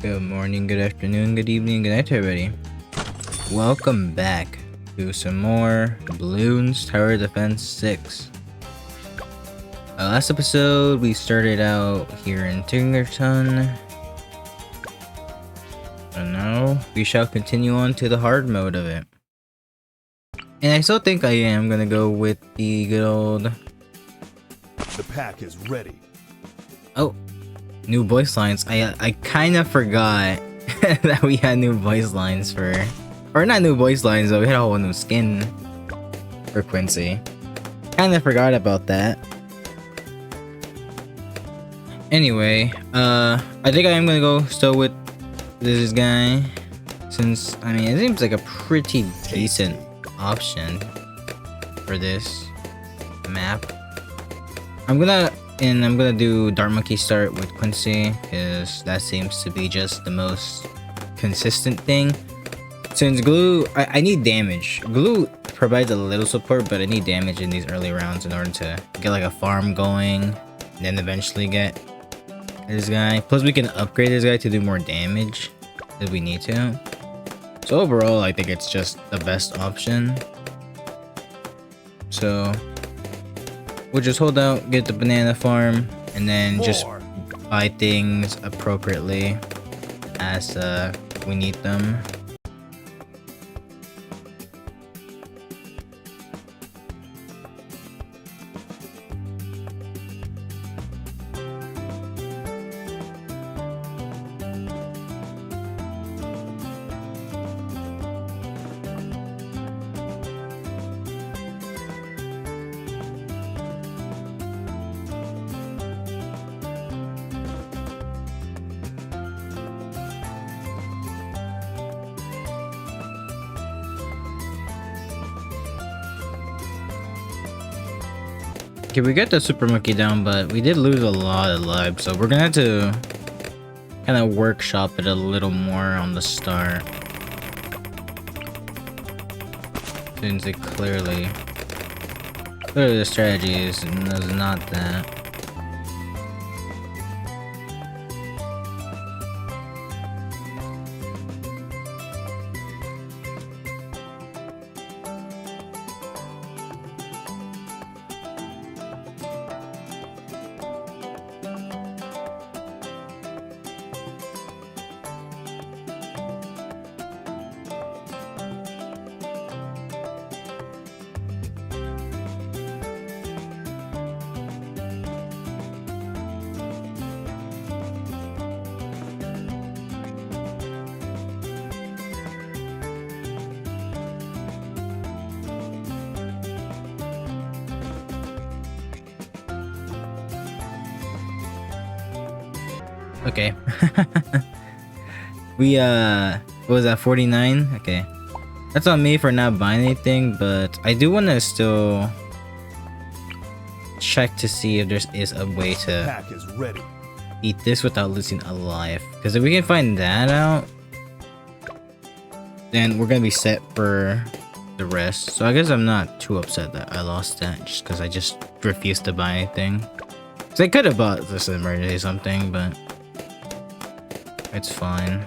Good morning, good afternoon, good evening, good night to everybody. Welcome back to some more Bloons Tower Defense 6. Last episode, we started out here in Tingerton. And now, we shall continue on to the hard mode of it. And I still think I am gonna go with the good old... The pack is ready. Oh, new voice lines. I kind of forgot that we had new voice lines for... Or not new voice lines though, we had a whole new skin for Quincy. Kinda forgot about that. Anyway, I think I am gonna go still with this guy. Since, I mean, it seems like a pretty decent option for this map. I'm gonna do Dart Monkey start with Quincy, because that seems to be just the most consistent thing. Since Glue, I need damage. Glue provides a little support, but I need damage in these early rounds in order to get like a farm going, and then eventually get this guy. Plus we can upgrade this guy to do more damage if we need to. So overall, I think it's just the best option. So we'll just hold out, get the banana farm, and then just buy things appropriately as we need them. Okay, we got the super monkey down, but we did lose a lot of lives, so we're gonna have to kind of workshop it a little more on the start. Since it clearly the strategy is not that. Okay. We what was that, 49? Okay. That's on me for not buying anything, but I do want to still check to see if there is a way to Pack is ready. eat this without losing a life. Because if we can find that out, then we're gonna be set for the rest. So I guess I'm not too upset that I lost that, just because I just refused to buy anything. Because I could have bought this emergency something, but it's fine.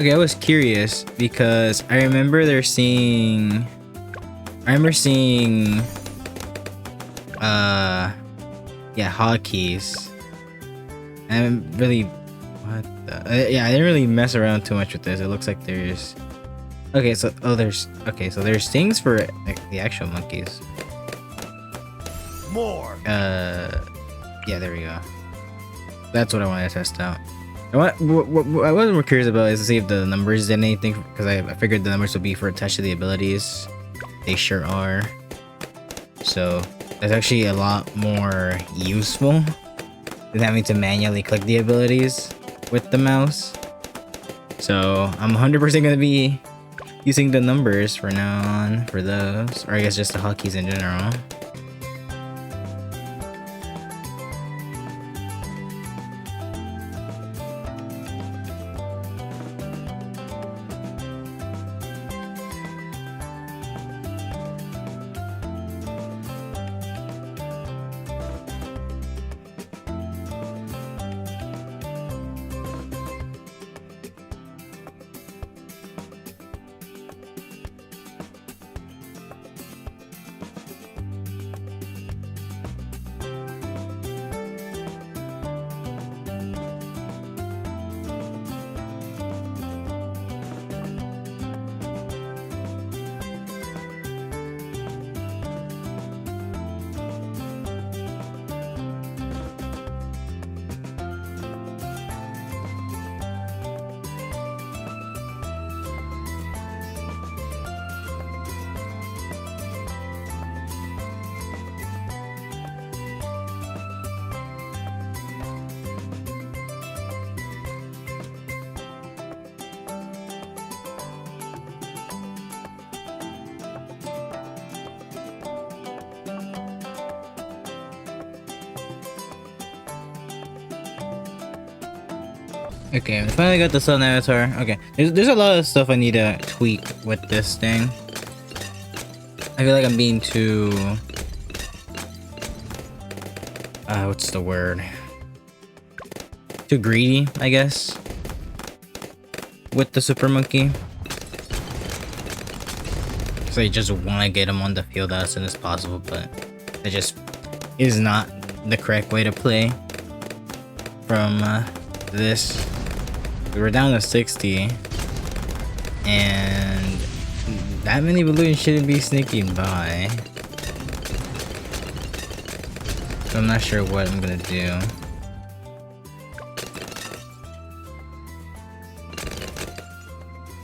Okay, I was curious because I remember seeing yeah, hotkeys. And I'm really yeah, I didn't really mess around too much with this. It looks like there's there's things for like the actual monkeys. More. Yeah, there we go. That's what I wanted to test out. What I was more curious about is to see if the numbers did anything, because I figured the numbers would be for attached to the abilities. They sure are. So that's actually a lot more useful than having to manually click the abilities with the mouse. So I'm 100% gonna be using the numbers for now on for those, or I guess just the hotkeys in general. Okay, we finally got the sun avatar. Okay, there's a lot of stuff I need to tweak with this thing. I feel like I'm being too... what's the word? Too greedy, I guess. With the super monkey. So I just want to get him on the field as soon as possible, but that just is not the correct way to play from this. We're down to 60, and that many balloons shouldn't be sneaking by. So I'm not sure what I'm gonna do.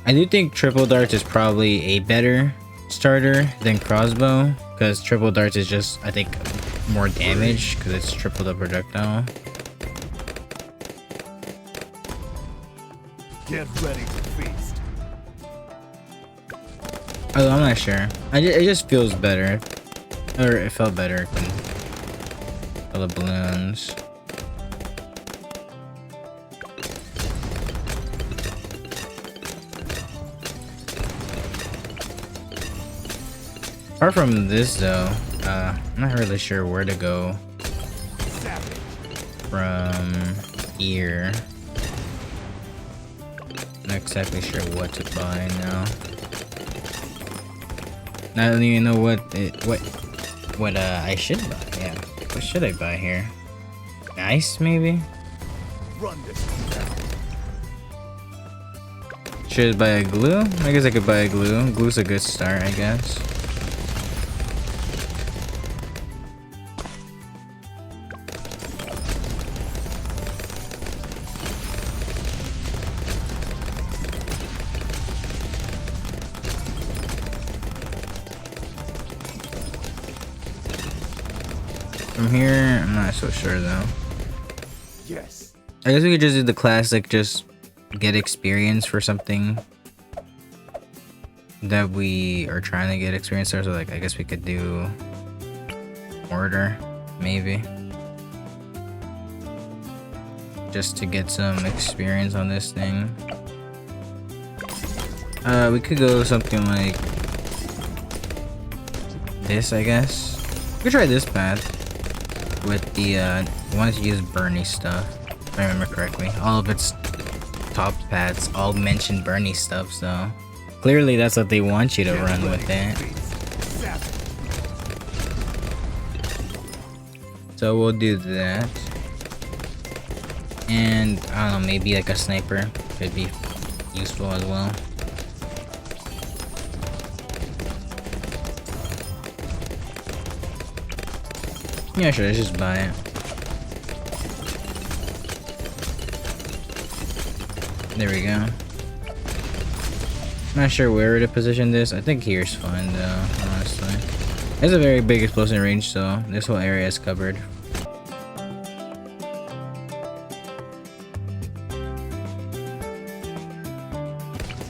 I do think triple darts is probably a better starter than crossbow, because triple darts is just, I think, more damage because it's triple the projectile. Get ready to feast. Although I'm not sure. It just feels better. Or it felt better than all the balloons. Apart from this though, I'm not really sure where to go from here. Not exactly sure what to buy now. I don't even know what I should buy. Yeah, what should I buy here? Nice, maybe. Run this down. Should I buy a glue? I guess I could buy a glue. Glue's a good start, I guess. From here, I'm not so sure though. Yes. I guess we could just do the classic, just get experience for something that we are trying to get experience for. So like, I guess we could do mortar, maybe. Just to get some experience on this thing. We could go something like this, I guess. We could try this path. With the, wanted to use Bernie stuff, if I remember correctly. All of its top paths all mention Bernie stuff, so clearly that's what they want you to run with it. So we'll do that. And, I don't know, maybe like a sniper could be useful as well. Yeah, sure, let's just buy it. There we go. Not sure where to position this. I think here's fine though, honestly. It's a very big explosion range, so this whole area is covered.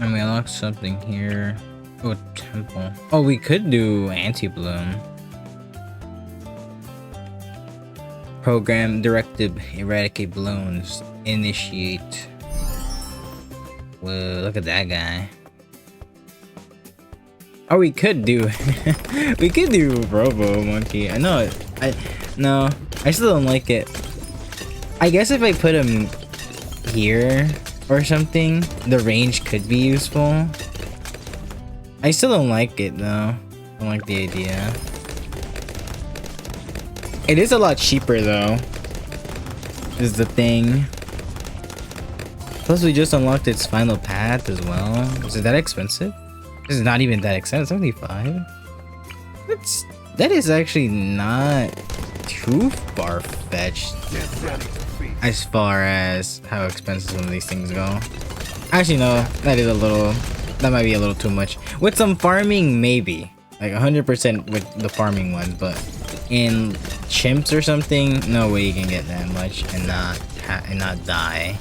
And we unlocked something here. Oh, temple. Oh, we could do anti-bloom. Program directive eradicate balloons. Initiate. Whoa, look at that guy. Oh, we could do we could do Robo Monkey. I know no, I still don't like it. I guess if I put him here or something, the range could be useful. I still don't like it though. I don't like the idea. It is a lot cheaper though, is the thing. Plus we just unlocked its final path as well. Is it that expensive? This is not even that expensive, 75? That is actually not too far-fetched as far as how expensive some of these things go. Actually no, that might be a little too much. With some farming, maybe. Like 100% with the farming ones, but in chimps or something, no way you can get that much and not die.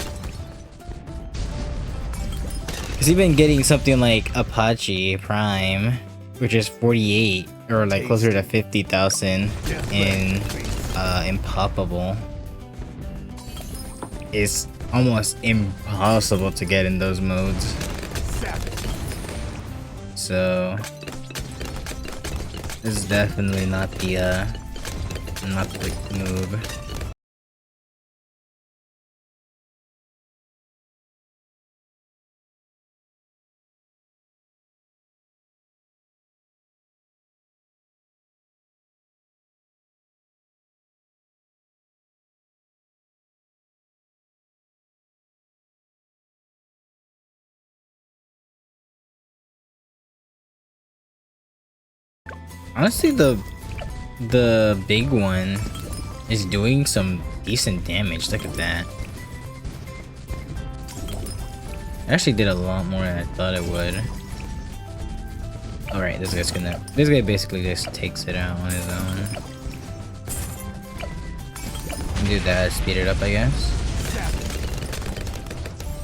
Cause even getting something like Apache Prime, which is 48 or like closer to 50,000 in Impoppable, is almost impossible to get in those modes. So this is definitely not the move. Honestly, the big one is doing some decent damage. Look at that. It actually did a lot more than I thought it would. Alright, this guy basically just takes it out on his own. Do that, speed it up, I guess.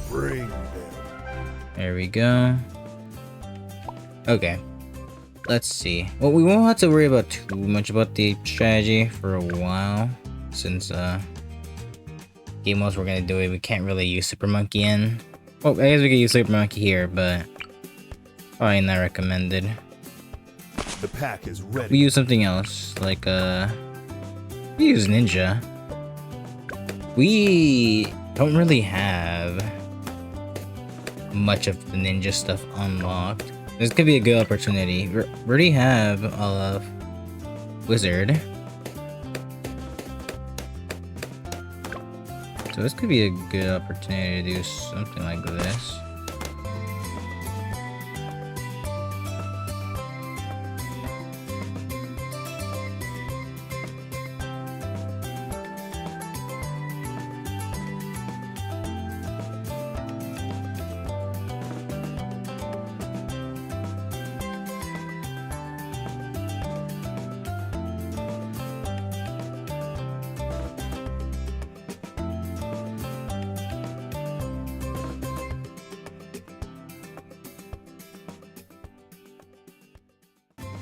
Bring them. There we go. Okay. Let's see. Well, we won't have to worry about too much about the strategy for a while, since game modes we're gonna do it. We can't really use Super Monkey in. Well, I guess we could use Super Monkey here, but probably not recommended. The pack is ready. We use something else, like we use Ninja. We don't really have much of the ninja stuff unlocked. This could be a good opportunity. We already have Wizard. So this could be a good opportunity to do something like this.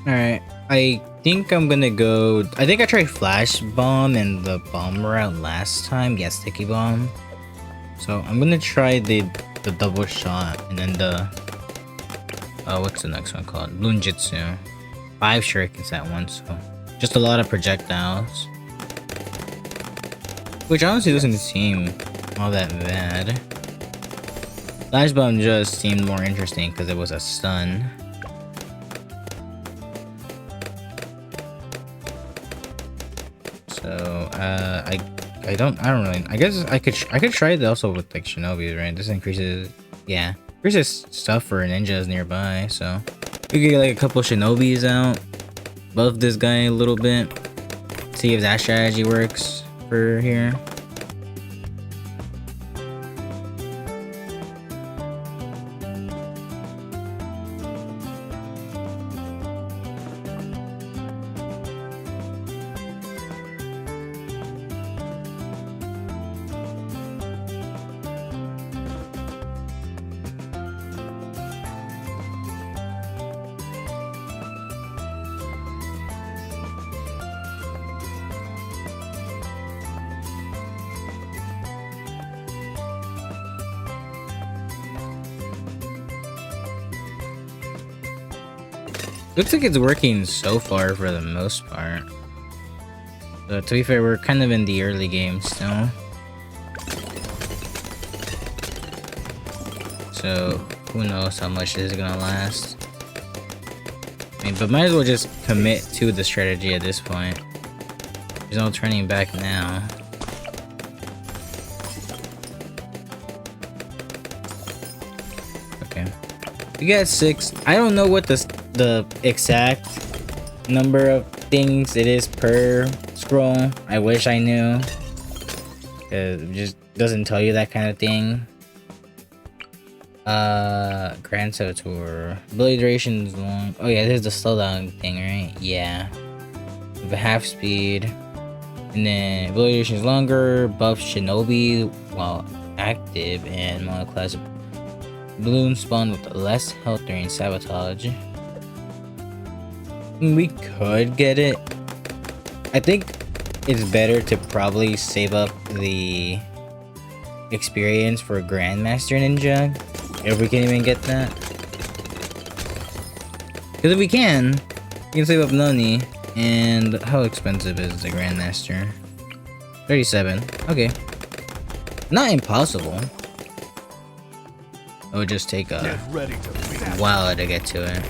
Alright, I think I'm gonna go... I think I tried Flash Bomb and the bomb route last time. Yeah, Sticky Bomb. So I'm gonna try the double shot and then the... what's the next one called? Bloonjitsu. 5 shurikens at once, so... just a lot of projectiles. Which honestly doesn't seem all that bad. Flash Bomb just seemed more interesting because it was a stun. So I don't really. I guess I could try it also with like Shinobi's, right? This increases stuff for ninjas nearby. So we could get like a couple Shinobis out, buff this guy a little bit, see if that strategy works for here. Looks like it's working so far for the most part. So to be fair, we're kind of in the early game still. So who knows how much this is gonna last. I mean, but might as well just commit to the strategy at this point. There's no turning back now. Okay. We got 6. I don't know what the exact number of things it is per scroll. I wish I knew, because it just doesn't tell you that kind of thing. Grand Saboteur. Ability duration is long. Oh yeah, this is the slowdown thing, right? Yeah. The half speed. And then ability duration is longer. Buff Shinobi while active, and monoclass Bloons spawn with less health during sabotage. We could get it. I think it's better to probably save up the experience for Grandmaster Ninja. If we can even get that. Because if we can save up money. And how expensive is the Grandmaster? 37. Okay. Not impossible. It would just take a while to get to it.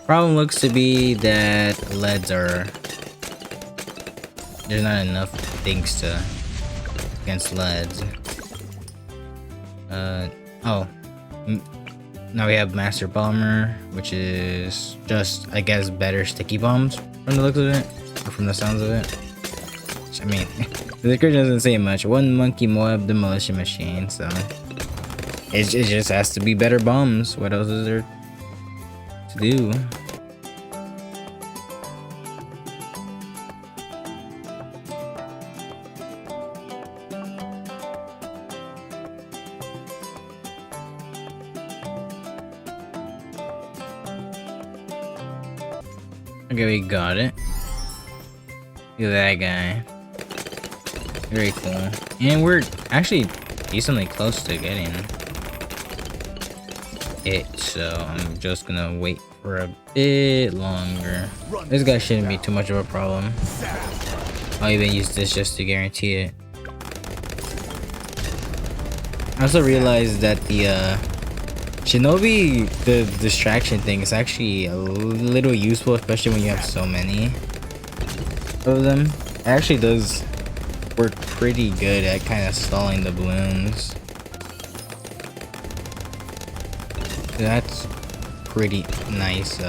Problem looks to be that leads are... There's not enough things to... against leads. Now we have Master Bomber, which is just, I guess, better sticky bombs from the looks of it, or from the sounds of it. I mean, the description doesn't say much. One monkey Moab demolition machine, so it just has to be better bombs. What else is there to do? Okay, we got it. Look at that guy. Very cool. And we're actually decently close to getting it, so I'm just gonna wait for a bit longer. This guy shouldn't be too much of a problem. I'll even use this just to guarantee it. I also realized that the Shinobi, the distraction thing, is actually a little useful, especially when you have so many of them. It actually does work pretty good at kind of stalling the balloons. That's pretty nice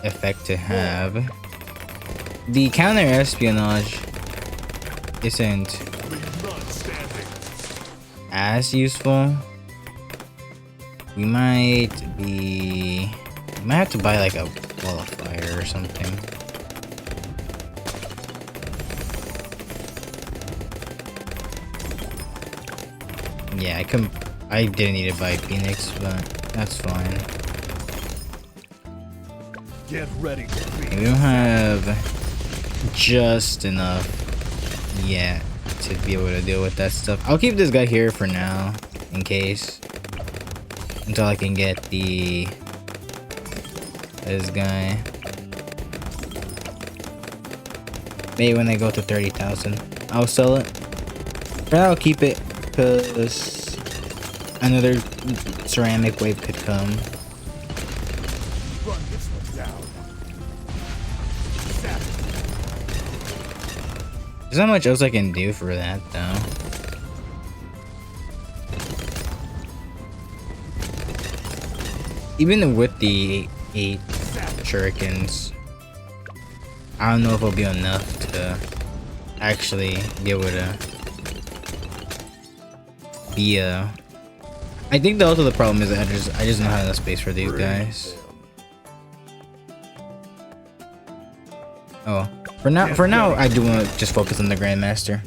effect to have. The counter espionage isn't as useful. We might have to buy like a wall of fire or something. Yeah, I didn't need to buy Phoenix, but that's fine. Get ready. We don't have just enough yet to be able to deal with that stuff. I'll keep this guy here for now, in case. Until I can get this guy. Maybe when I go to 30,000, I'll sell it. But I'll keep it because another ceramic wave could come. Run this one down. There's not much else I can do for that though. Even with the 8 shurikens, I don't know if it'll be enough to actually be able to be a... I think also the problem is that I just don't have enough space for these guys. Oh, for now I do want to just focus on the Grandmaster.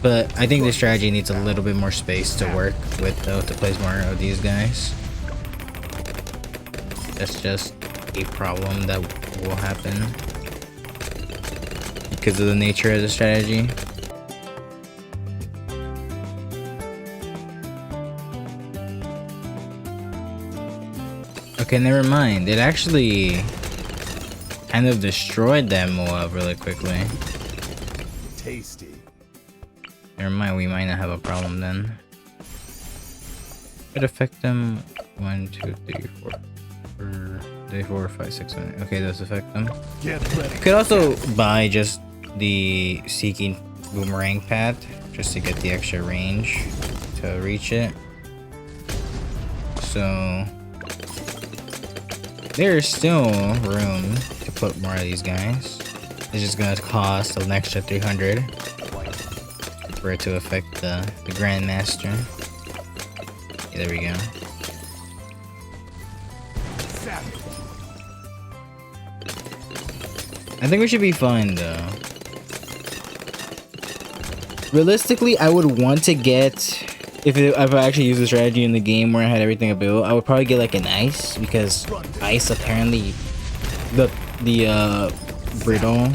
But I think the strategy needs a little bit more space to work with though, to place more of these guys. That's just a problem that will happen because of the nature of the strategy. Okay, never mind. It actually kind of destroyed that Moab really quickly. Tasty. Never mind, we might not have a problem then. Could affect them 1, 2, 3, 4. 3, 4, 5, 6, 7. Okay, does affect them. Get ready. Could also buy just the Seeking Boomerang pad just to get the extra range to reach it. So there's still room to put more of these guys. It's just gonna cost an extra 300 for it to affect the Grandmaster. Yeah, there we go. I think we should be fine though. Realistically, I would want to get, if I actually use the strategy in the game where I had everything built, I would probably get like an ice, because ice apparently, the brittle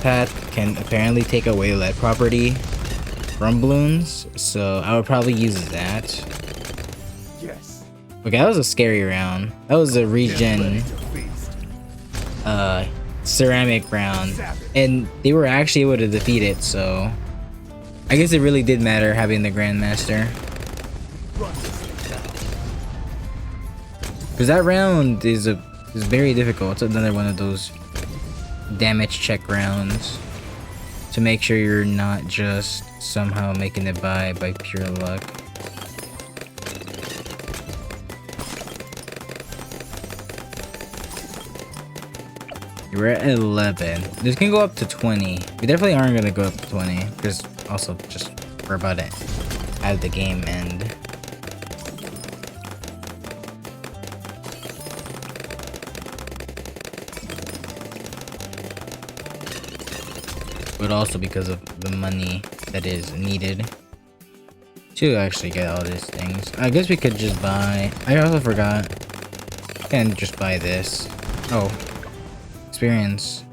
pad can apparently take away lead property from Bloons, so I would probably use that. Yes. Okay, that was a scary round. That was a Get ready regen to feast. ceramic round, and they were actually able to defeat it, so I guess it really did matter having the Grandmaster. Run this thing down. Because that round is very difficult. It's another one of those damage check rounds to make sure you're not just somehow making it by pure luck. We're at 11. This can go up to 20. We definitely aren't gonna go up to 20 because also just we're about to have the game end. But also because of the money that is needed to actually get all these things. I guess we could just buy. I also forgot. Can't just buy this. Oh, experience.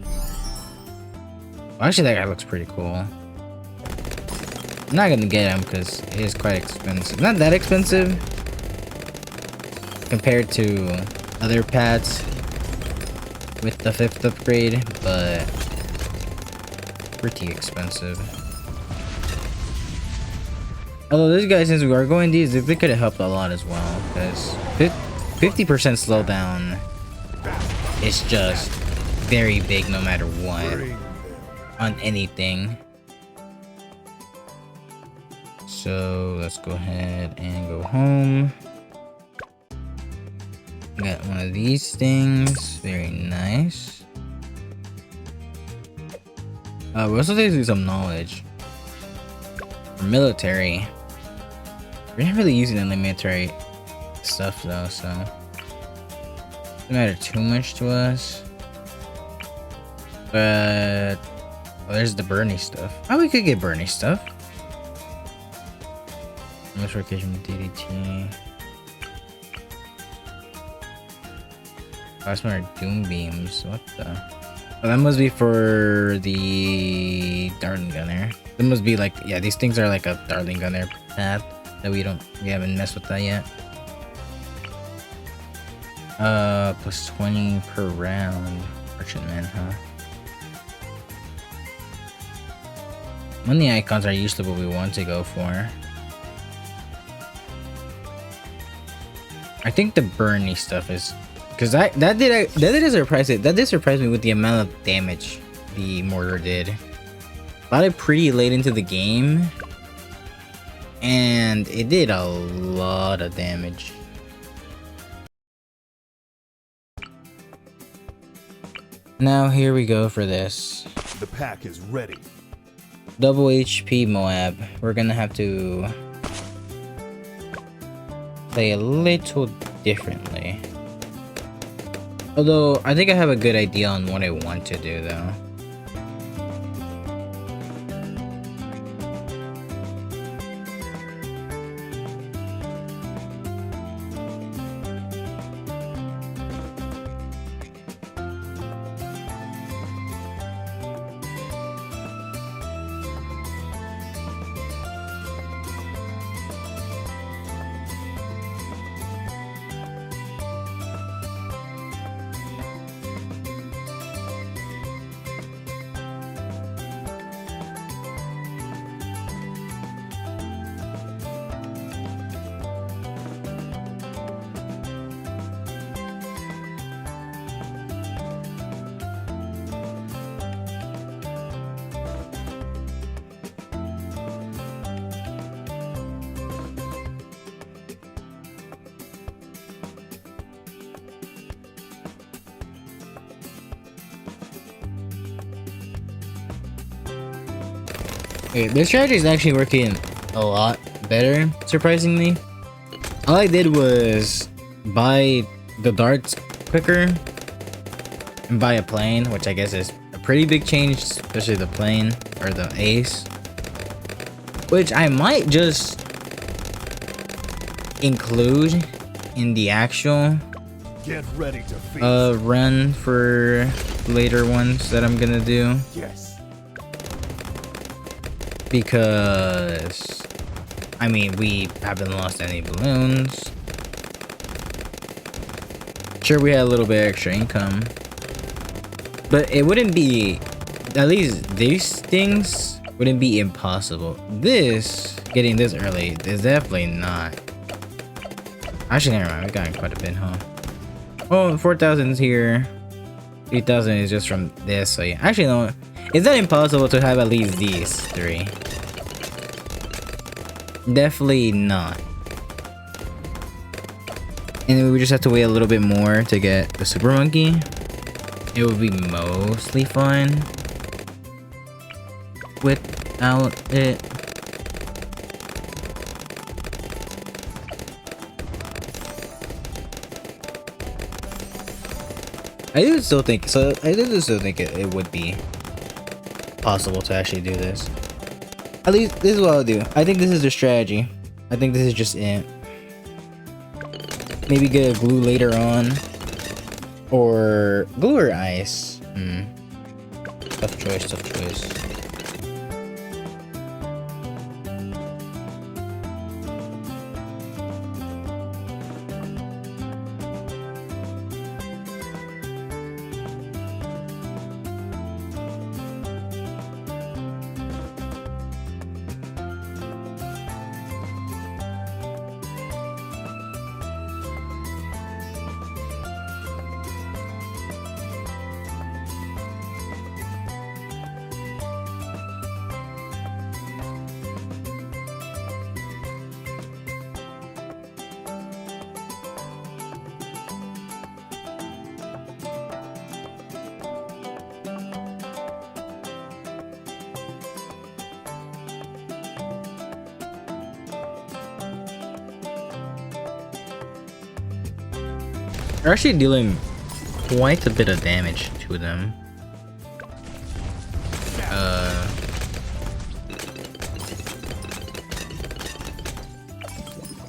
Well, actually, that guy looks pretty cool. I'm not gonna get him because it is quite expensive. Not that expensive compared to other pets with the 5th upgrade, but pretty expensive. Although this guy, since we are going these, they could have helped a lot as well, because 50% slowdown is just very big no matter what on anything. So let's go ahead and go home. Got one of these things, very nice. We also need to do some knowledge. For military. We're not really using any military stuff though, so doesn't matter too much to us. But there's the Bernie stuff. Oh, we could get Bernie stuff. Notification DDT. Plasma Doom Beams. What the? Oh, that must be for the Darling Gunner. That must be like, yeah, these things are like a Darling Gunner path that we haven't messed with that yet. Plus 20 per round. Merchantman, huh? Money icons are usually what we want to go for. I think the Bernie stuff is, because that did surprise me with the amount of damage the mortar did. Bought it pretty late into the game, and it did a lot of damage. Now here we go for this. The pack is ready. Double HP Moab. We're gonna have to play a little differently. Although, I think I have a good idea on what I want to do, though. Okay, this strategy is actually working a lot better, surprisingly. All I did was buy the darts quicker and buy a plane, which I guess is a pretty big change, especially the plane or the ace, which I might just include in the actual Get ready to feast. run for later ones that I'm gonna do. Yes. because I mean we haven't lost any balloons. Sure, we had a little bit extra income, but it wouldn't be, at least these things wouldn't be impossible. This, getting this early is definitely not. Actually, never mind, we got quite a bit, huh? Oh, 4,000's here. 3,000 is just from this, so yeah. Actually, no, it's not impossible to have at least these three. Definitely not. And then we just have to wait a little bit more to get the super monkey. It would be mostly fine without it. I do still think it would be possible to actually do this. At least this is what I'll do. I think this is the strategy. I think this is just it. Maybe get a glue later on. Or glue or ice? Tough choice, tough choice. We're actually dealing quite a bit of damage to them.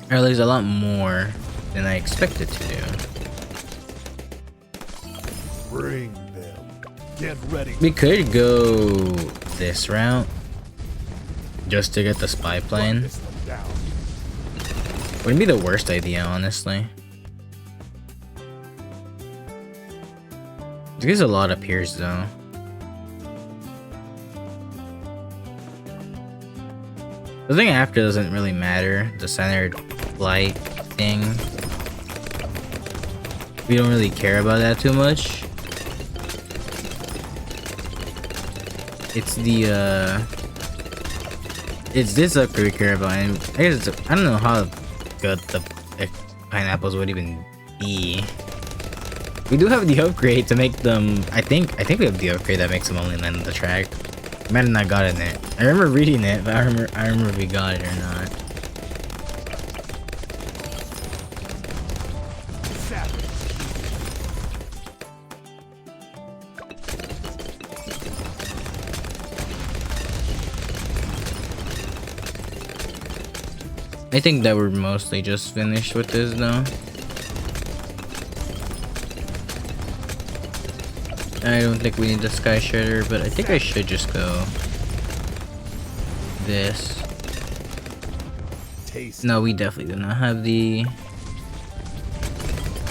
Or at least a lot more than I expected to do. Bring them. Get ready. We could go this route just to get the spy plane. Wouldn't be the worst idea, honestly. There's a lot of piers though. The thing after doesn't really matter. The centered light thing. We don't really care about that too much. It's the it's this upgrade we care about, and I guess I don't know how good the pineapples would even be. We do have the upgrade to make them. I think we have the upgrade that makes them only land on the track. Might have not gotten it. I remember reading it, but I remember if we got it or not. I think that we're mostly just finished with this though. I don't think we need the sky shredder, but I think I should just go this. No, we definitely do not have the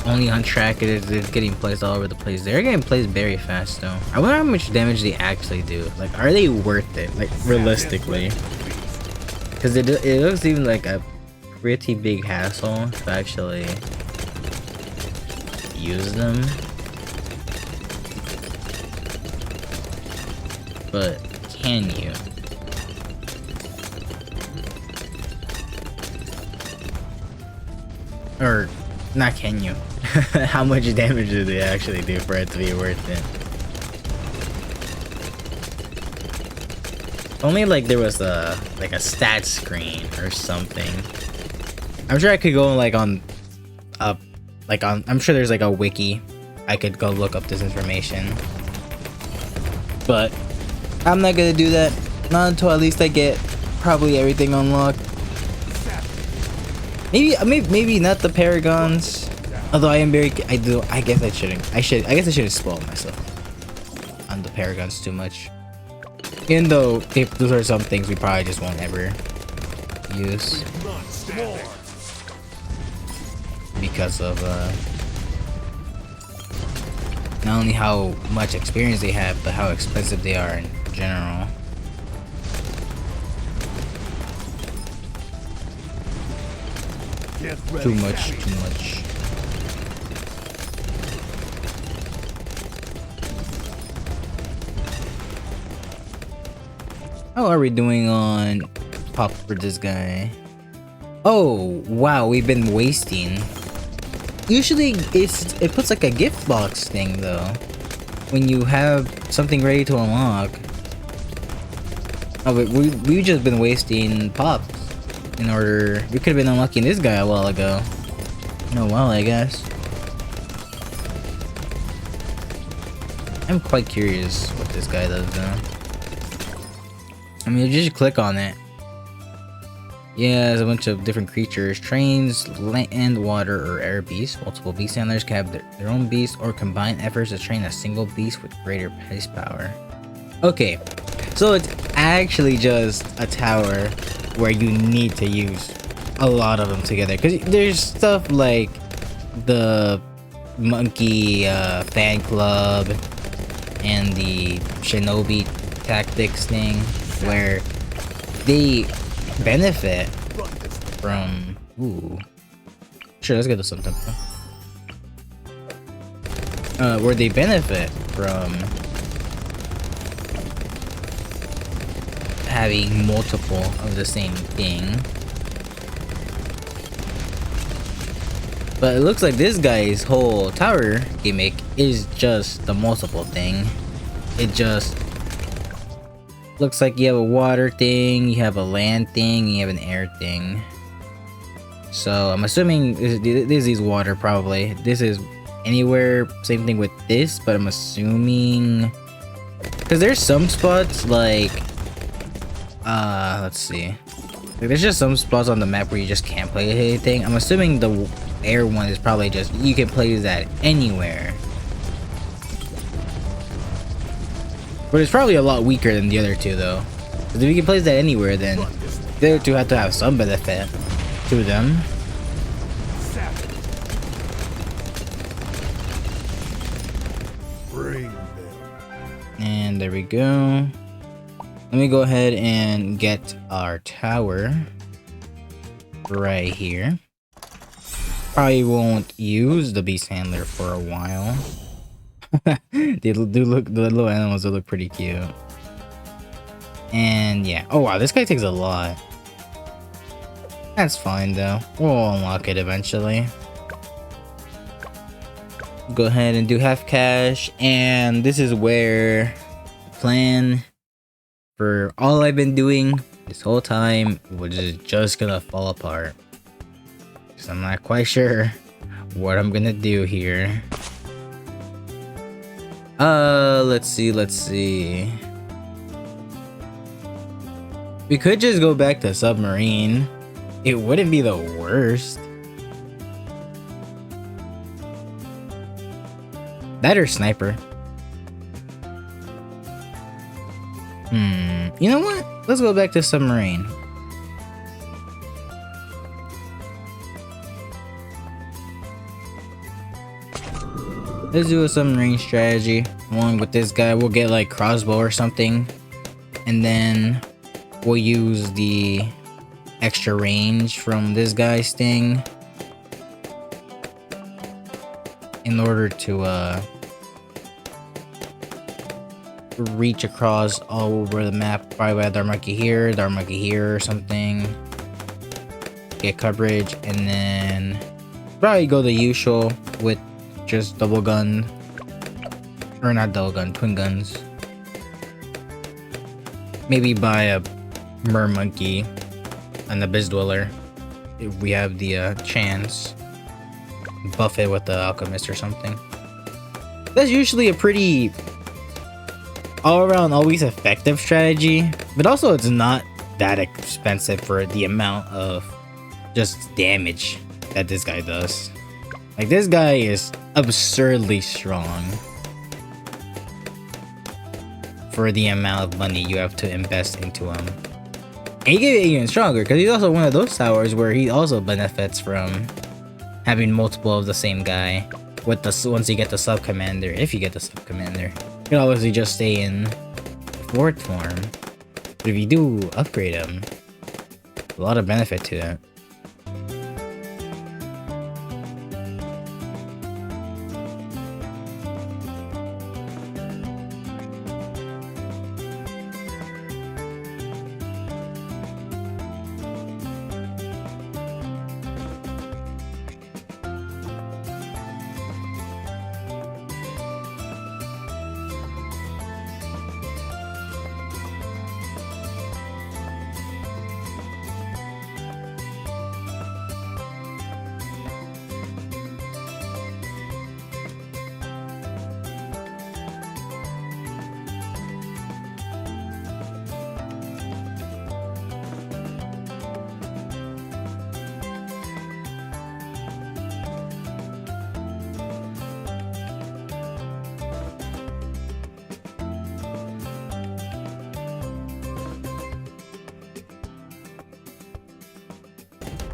only on track. It is getting placed all over the place. They're getting placed very fast though. I wonder how much damage they actually do. Like, are they worth it? Like, realistically, because it looks even like a pretty big hassle to actually use them. But can you? Or not can you? How much damage do they actually do for it to be worth it? Only like there was a stat screen or something. I'm sure I could go like on I'm sure there's like a wiki. I could go look up this information. But I'm not gonna do that. Not until at least I get probably everything unlocked. Maybe not the paragons. Although I guess I shouldn't. I guess I shouldn't spoil myself on the paragons too much. Even though those are some things we probably just won't ever use because of not only how much experience they have, but how expensive they are in general. Too much. How are we doing on pop for this guy? Oh wow, we've been wasting. Usually it puts like a gift box thing though when you have something ready to unlock. Oh, but we've just been wasting pops in order. We could have been unlocking this guy a while ago. No, well, I guess. I'm quite curious what this guy does though. I mean, just click on it. Yeah, there's a bunch of different creatures. Trains, land, water, or air beasts. Multiple beast handlers can have their own beast or combine efforts to train a single beast with greater pace power. Okay, so it's actually just a tower where you need to use a lot of them together. Because there's stuff like the monkey fan club and the shinobi tactics thing where they benefit from sure, let's get to something where they benefit from having multiple of the same thing. But it looks like this guy's whole tower gimmick is just the multiple thing. It just looks like you have a water thing, you have a land thing, you have an air thing. So I'm assuming this is water probably. This is anywhere, same thing with this, but I'm assuming because there's some spots like let's see. Like, there's just some spots on the map where you just can't play anything. I'm assuming the air one is probably just you can play that anywhere. But it's probably a lot weaker than the other two though. Because if you can place that anywhere, then the other two have to have some benefit to them. And there we go. Let me go ahead and get our tower right here. Probably won't use the beast handler for a while. They do look, the little animals do look pretty cute. And yeah, oh wow, this guy takes a lot. That's fine though, we'll unlock it eventually. Go ahead and do half cash, and this is where the plan for all I've been doing this whole time was just gonna fall apart. So I'm not quite sure what I'm gonna do here. Let's see. We could just go back to submarine. It wouldn't be the worst. That or sniper. You know what? Let's go back to submarine. Let's do a submarine strategy. Along with this guy, we'll get like crossbow or something. And then we'll use the extra range from this guy's thing in order to reach across all over the map. Probably by Dark Monkey here or something. Get coverage, and then probably go the usual with just double gun, or not double gun, twin guns. Maybe buy a mer monkey, an abyss dweller if we have the chance. Buff it with the alchemist or something. That's usually a pretty all around always effective strategy, but also it's not that expensive for the amount of just damage that this guy does. Like, this guy is absurdly strong for the amount of money you have to invest into him. And he can get even stronger because he's also one of those towers where he also benefits from having multiple of the same guy. With the once you get the sub commander, if you get the sub commander, you can obviously just stay in 4th form. But if you do upgrade him, a lot of benefit to that.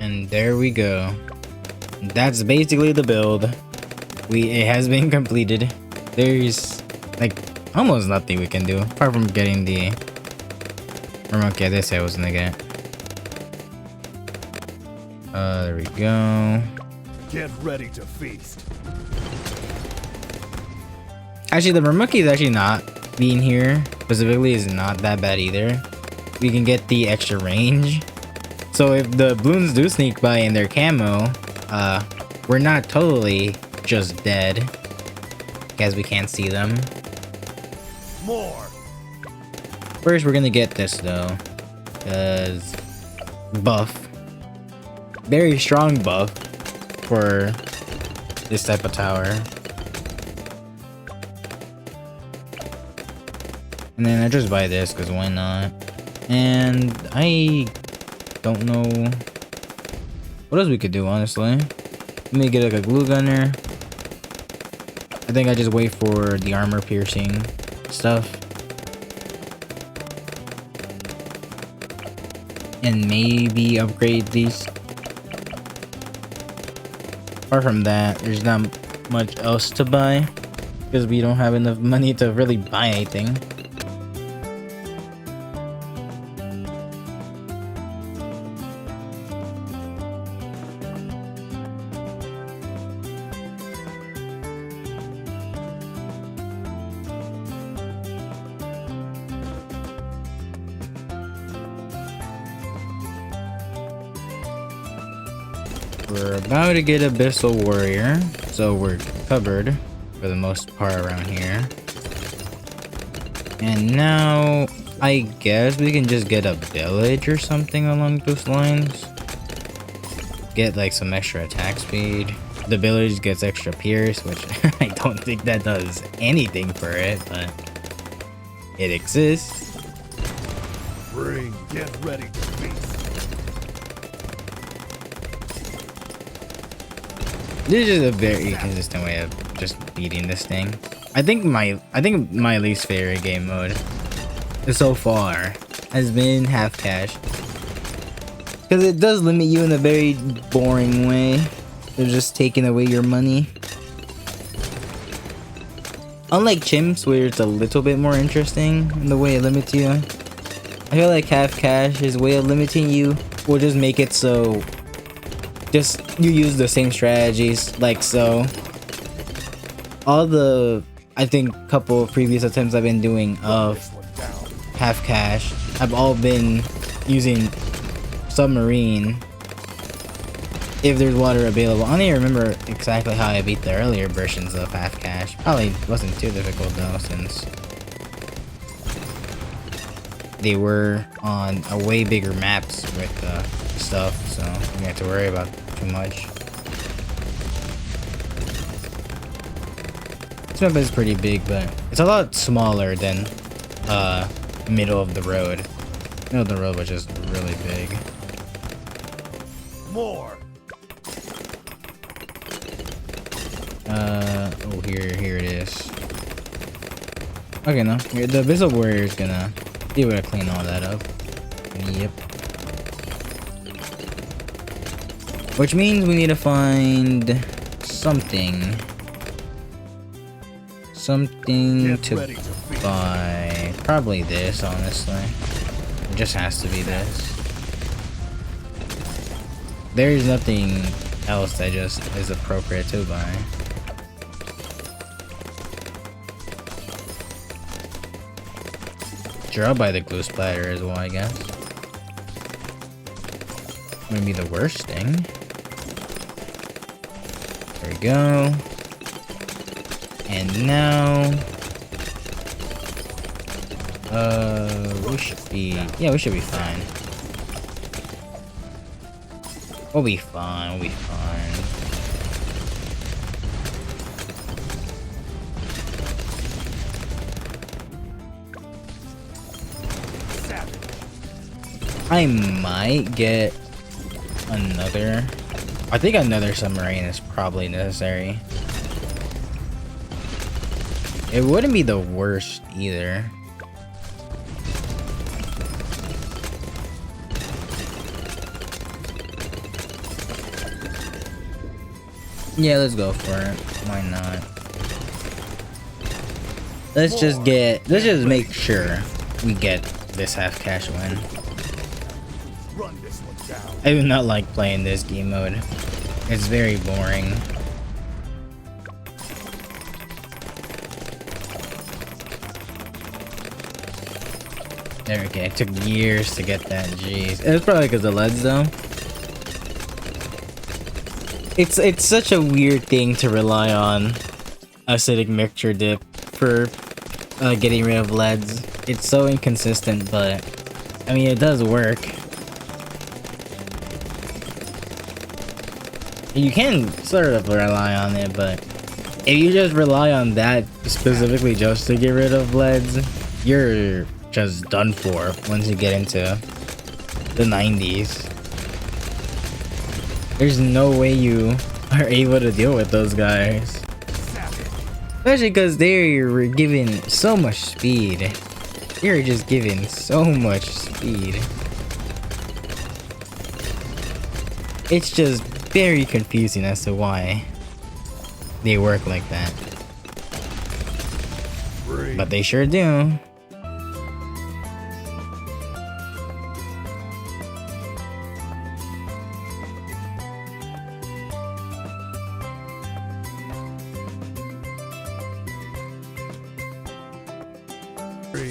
And there we go. That's basically the build. It has been completed. There's like almost nothing we can do apart from getting the remote. Okay, this I was gonna get. There we go. Get ready to feast. Actually, the remote is actually not being here specifically is not that bad either. We can get the extra range. So if the Bloons do sneak by in their camo, we're not totally just dead, because we can't see them. More. First, we're gonna get this though, because buff, very strong buff for this type of tower. And then I just buy this because why not? And I don't know what else we could do, honestly. Let me get like a glue gunner. I think I just wait for the armor piercing stuff. And maybe upgrade these. Apart from that, there's not much else to buy because we don't have enough money to really buy anything. We're about to get Abyssal Warrior, so we're covered for the most part around here. And now, I guess we can just get a village or something along those lines. Get like some extra attack speed. The village gets extra pierce, which I don't think that does anything for it, but it exists. Get ready to feast. This is a very consistent way of just beating this thing. I think my least favorite game mode so far has been half cash, because it does limit you in a very boring way. They're just taking away your money. Unlike chimps, where it's a little bit more interesting in the way it limits you, I feel like half cash, way of limiting you will just make it so just you use the same strategies, like so. All the, I think, couple of previous attempts I've been doing of half cash, I've all been using submarine if there's water available. I don't even remember exactly how I beat the earlier versions of half cash. Probably wasn't too difficult though, since they were on a way bigger maps with stuff, so you don't have to worry about too much. This map is pretty big, but it's a lot smaller than middle of the road. Middle of the road was just really big. More. Oh, here it is. Okay, no. The Abyssal Warrior is gonna be able to clean all that up. Yep. Which means we need to find something. Something to buy. Probably this, honestly. It just has to be this. There's nothing else that just is appropriate to buy. Sure, I'll buy the glue splatter as well, I guess. Wouldn't be the worst thing. There we go. And now... we should be... Yeah, we should be fine. We'll be fine, we'll be fine. I might get another... I think another submarine is probably necessary. It wouldn't be the worst either. Yeah, let's go for it. Why not? Let's just make sure we get this half cash win. I do not like playing this game mode. It's very boring. There, okay, it took years to get that, jeez. It was probably because of leads though. It's such a weird thing to rely on acidic mixture dip for getting rid of leads. It's so inconsistent, but I mean it does work. You can sort of rely on it, but if you just rely on that specifically just to get rid of leads, you're just done for once you get into the 90s. There's no way you are able to deal with those guys. Especially because they're given so much speed. You're just given so much speed. It's just very confusing as to why they work like that. But they sure do.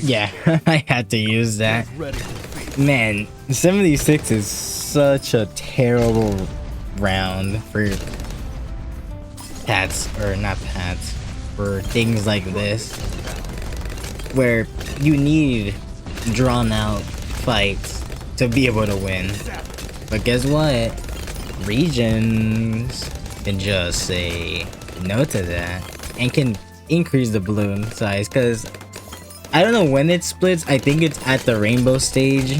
Yeah, I had to use that. Man, 76 is such a terrible round for pats, or not pats, for things like this, where you need drawn out fights to be able to win. But guess what? Regions can just say no to that and can increase the balloon size, because I don't know when it splits. I think it's at the rainbow stage.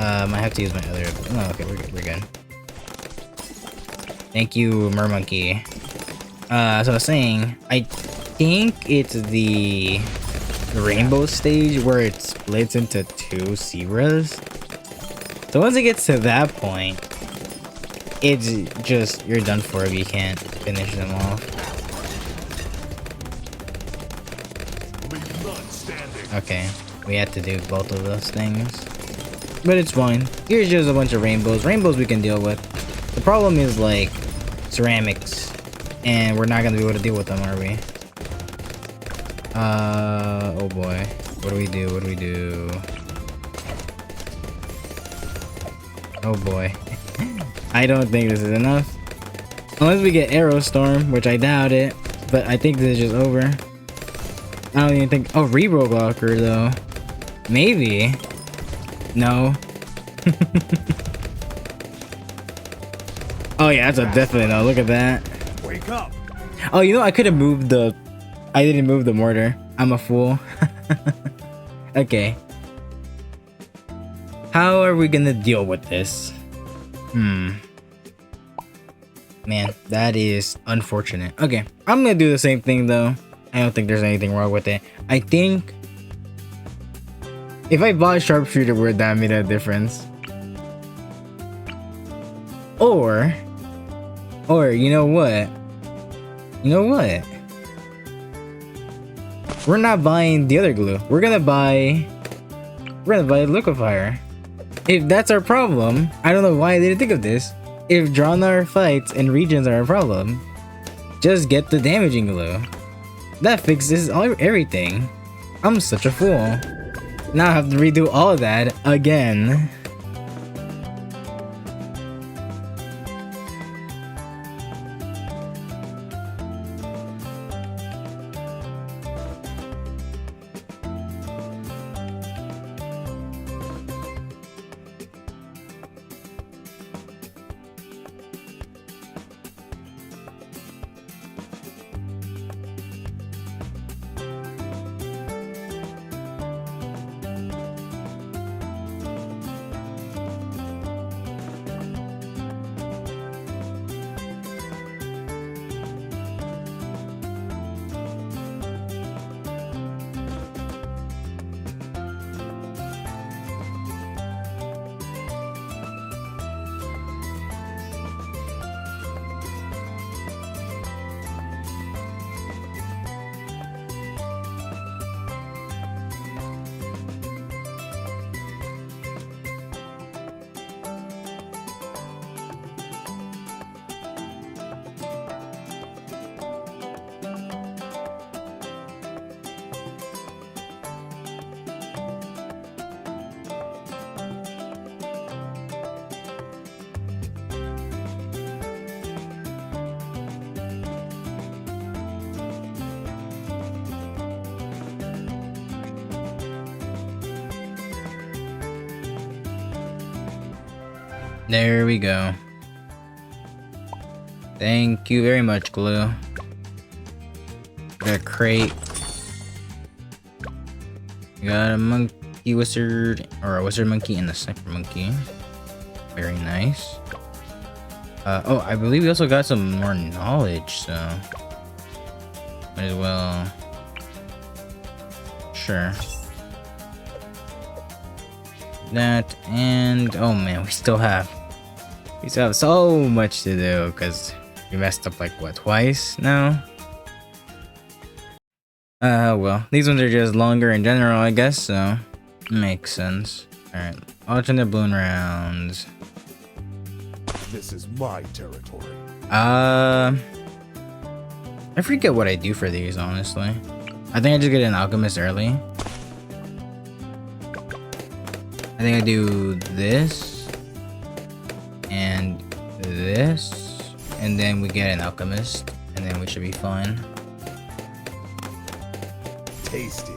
I have to use my other... Oh, okay, we're good. Thank you, Mermonkey. So I was saying, I think it's the rainbow stage where it splits into 2 zebras. So once it gets to that point, it's just, you're done for if you can't finish them off. Okay, we had to do both of those things. But it's fine. Here's just a bunch of rainbows. Rainbows we can deal with. The problem is like ceramics. And we're not gonna be able to deal with them, are we? Oh boy. What do we do? What do we do? Oh boy. I don't think this is enough. Unless we get Arrow Storm, which I doubt it. But I think this is just over. I don't even think... Oh, Reroll Blocker, though. Maybe. No. Oh, yeah, that's a definite no. Look at that. Wake up. Oh, you know, I could have moved the... I didn't move the mortar. I'm a fool. Okay. How are we gonna deal with this? Man, that is unfortunate. Okay, I'm gonna do the same thing though. I don't think there's anything wrong with it. I think if I bought sharpshooter, would that made a difference? Or you know what? You know what? We're not buying the other glue. We're gonna buy liquefier. If that's our problem, I don't know why I didn't think of this. If Dranar fights and regions are a problem, just get the damaging glue. That fixes everything. I'm such a fool. Now I have to redo all of that again. There we go. Thank you very much, glue. Got a crate. We got a monkey wizard, or a wizard monkey and a sniper monkey. Very nice. Oh, I believe we also got some more knowledge, so might as well. Sure. That, and oh man, we still have so much to do because we messed up like what, twice now? Well, these ones are just longer in general, I guess, so makes sense. Alright, alternate balloon rounds. This is my territory. I forget what I do for these, honestly. I think I just get an alchemist early. I think I do this and this, and then we get an alchemist, and then we should be fine. Tasty.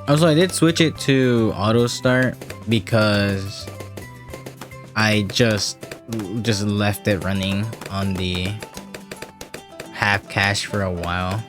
Also, I did switch it to auto start because I just left it running on the half cache for a while.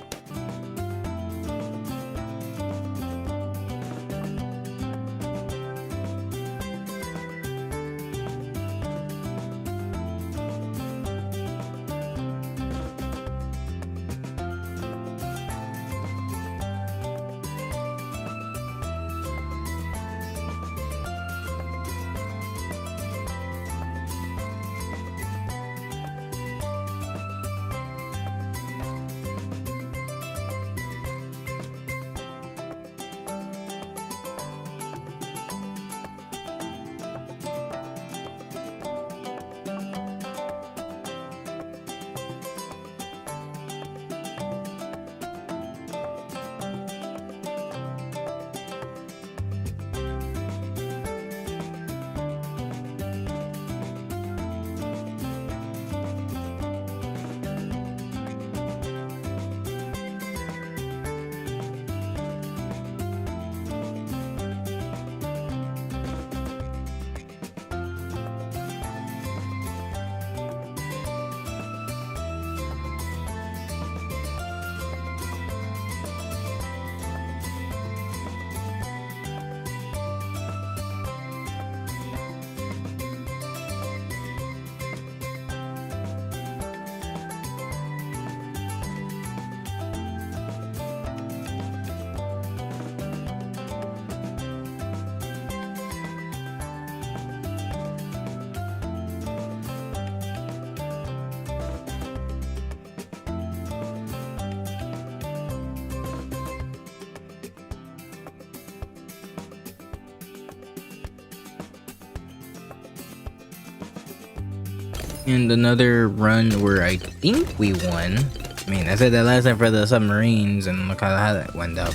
And another run where I think we won. I mean, I said that last time for the submarines, and look how that went up.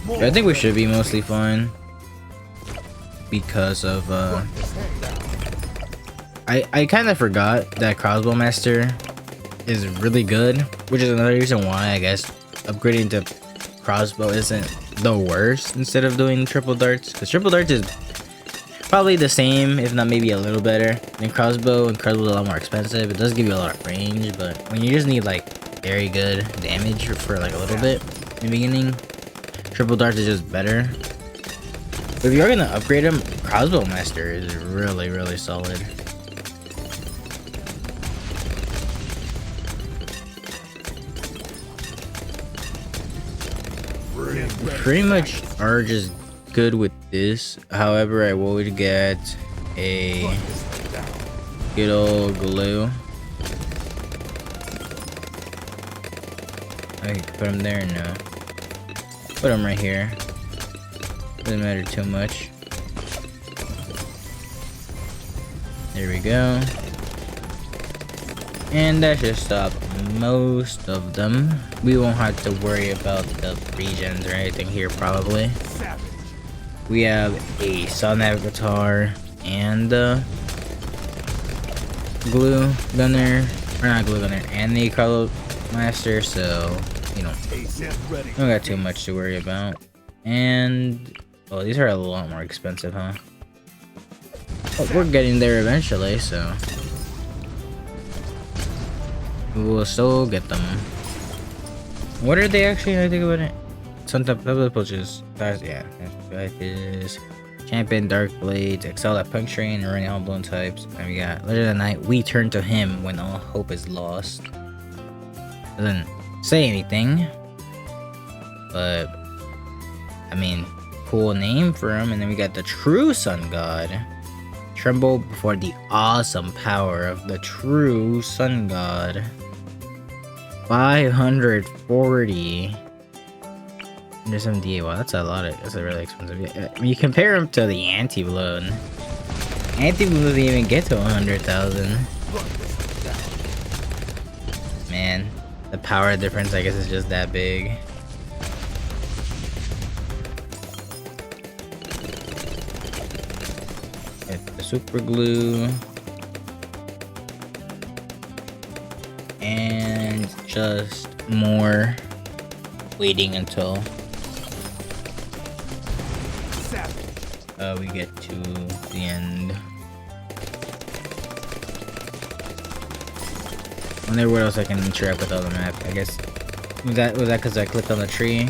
But I think we should be mostly fine. Because of, I kind of forgot that Crossbow Master is really good. Which is another reason why, I guess, upgrading to Crossbow isn't the worst instead of doing Triple Darts. Because Triple Darts is probably the same, if not maybe a little better than Crossbow, and Crossbow is a lot more expensive. It does give you a lot of range, but when you just need like very good damage for like a little bit in the beginning, Triple Darts is just better. But if you're gonna upgrade him, Crossbow Master is really, really solid. Pretty much are just good with this. However, I would get a good old glue. I can put him there. No, put him right here. Doesn't matter too much. There we go. And that should stop most of them. We won't have to worry about the regens or anything here probably. We have a Sun Avatar and Glue Gunner, or not Glue Gunner, and the Crossbow Master, so, you know, don't got too much to worry about. And, oh, these are a lot more expensive, huh? But we're getting there eventually, so we'll still get them. What are they actually? I think about it. Sometimes approaches. Yeah, is Champion Dark Blades, excel at puncturing and running all blown types. And we got Legend of the Night. We turn to him when all hope is lost. Doesn't say anything, but I mean, cool name for him. And then we got the True Sun God. Tremble before the awesome power of the True Sun God. 540. 178. Wow, that's a lot of. That's a really expensive. Yeah, when you compare him to the Anti-Bloon, Anti-Bloon doesn't even get to 100,000. Man, the power difference, I guess, is just that big. Get the super glue. And just more waiting until we get to the end. I wonder what else I can interact with on the map. I guess was that because I clicked on the tree? I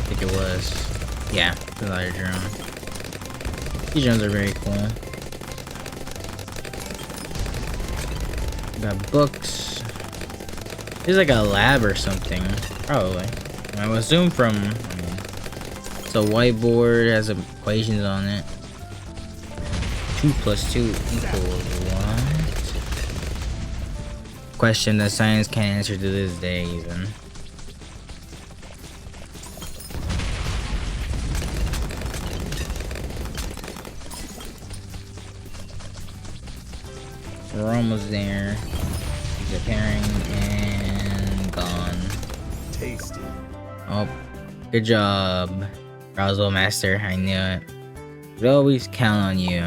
think it was. Yeah, the ladder drone. These drones are very cool. Got books. There's like a lab or something, probably. I would assume from. I mean, it's a whiteboard, has equations on it. 2 + 2 equals what? Question that science can't answer to this day, even. We're almost there. Repairing and gone. Tasty. Oh, good job, Crossbow Master. I knew it. Could always count on you.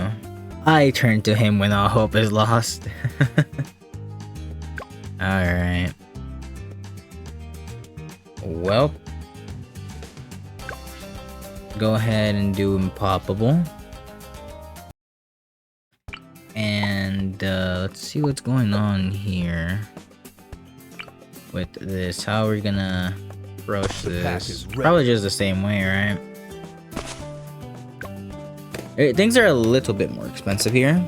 I turn to him when all hope is lost. Alright. Well, go ahead and do Impoppable. And let's see what's going on here with this. How are we gonna approach this? Probably just the same way, right? Things are a little bit more expensive here,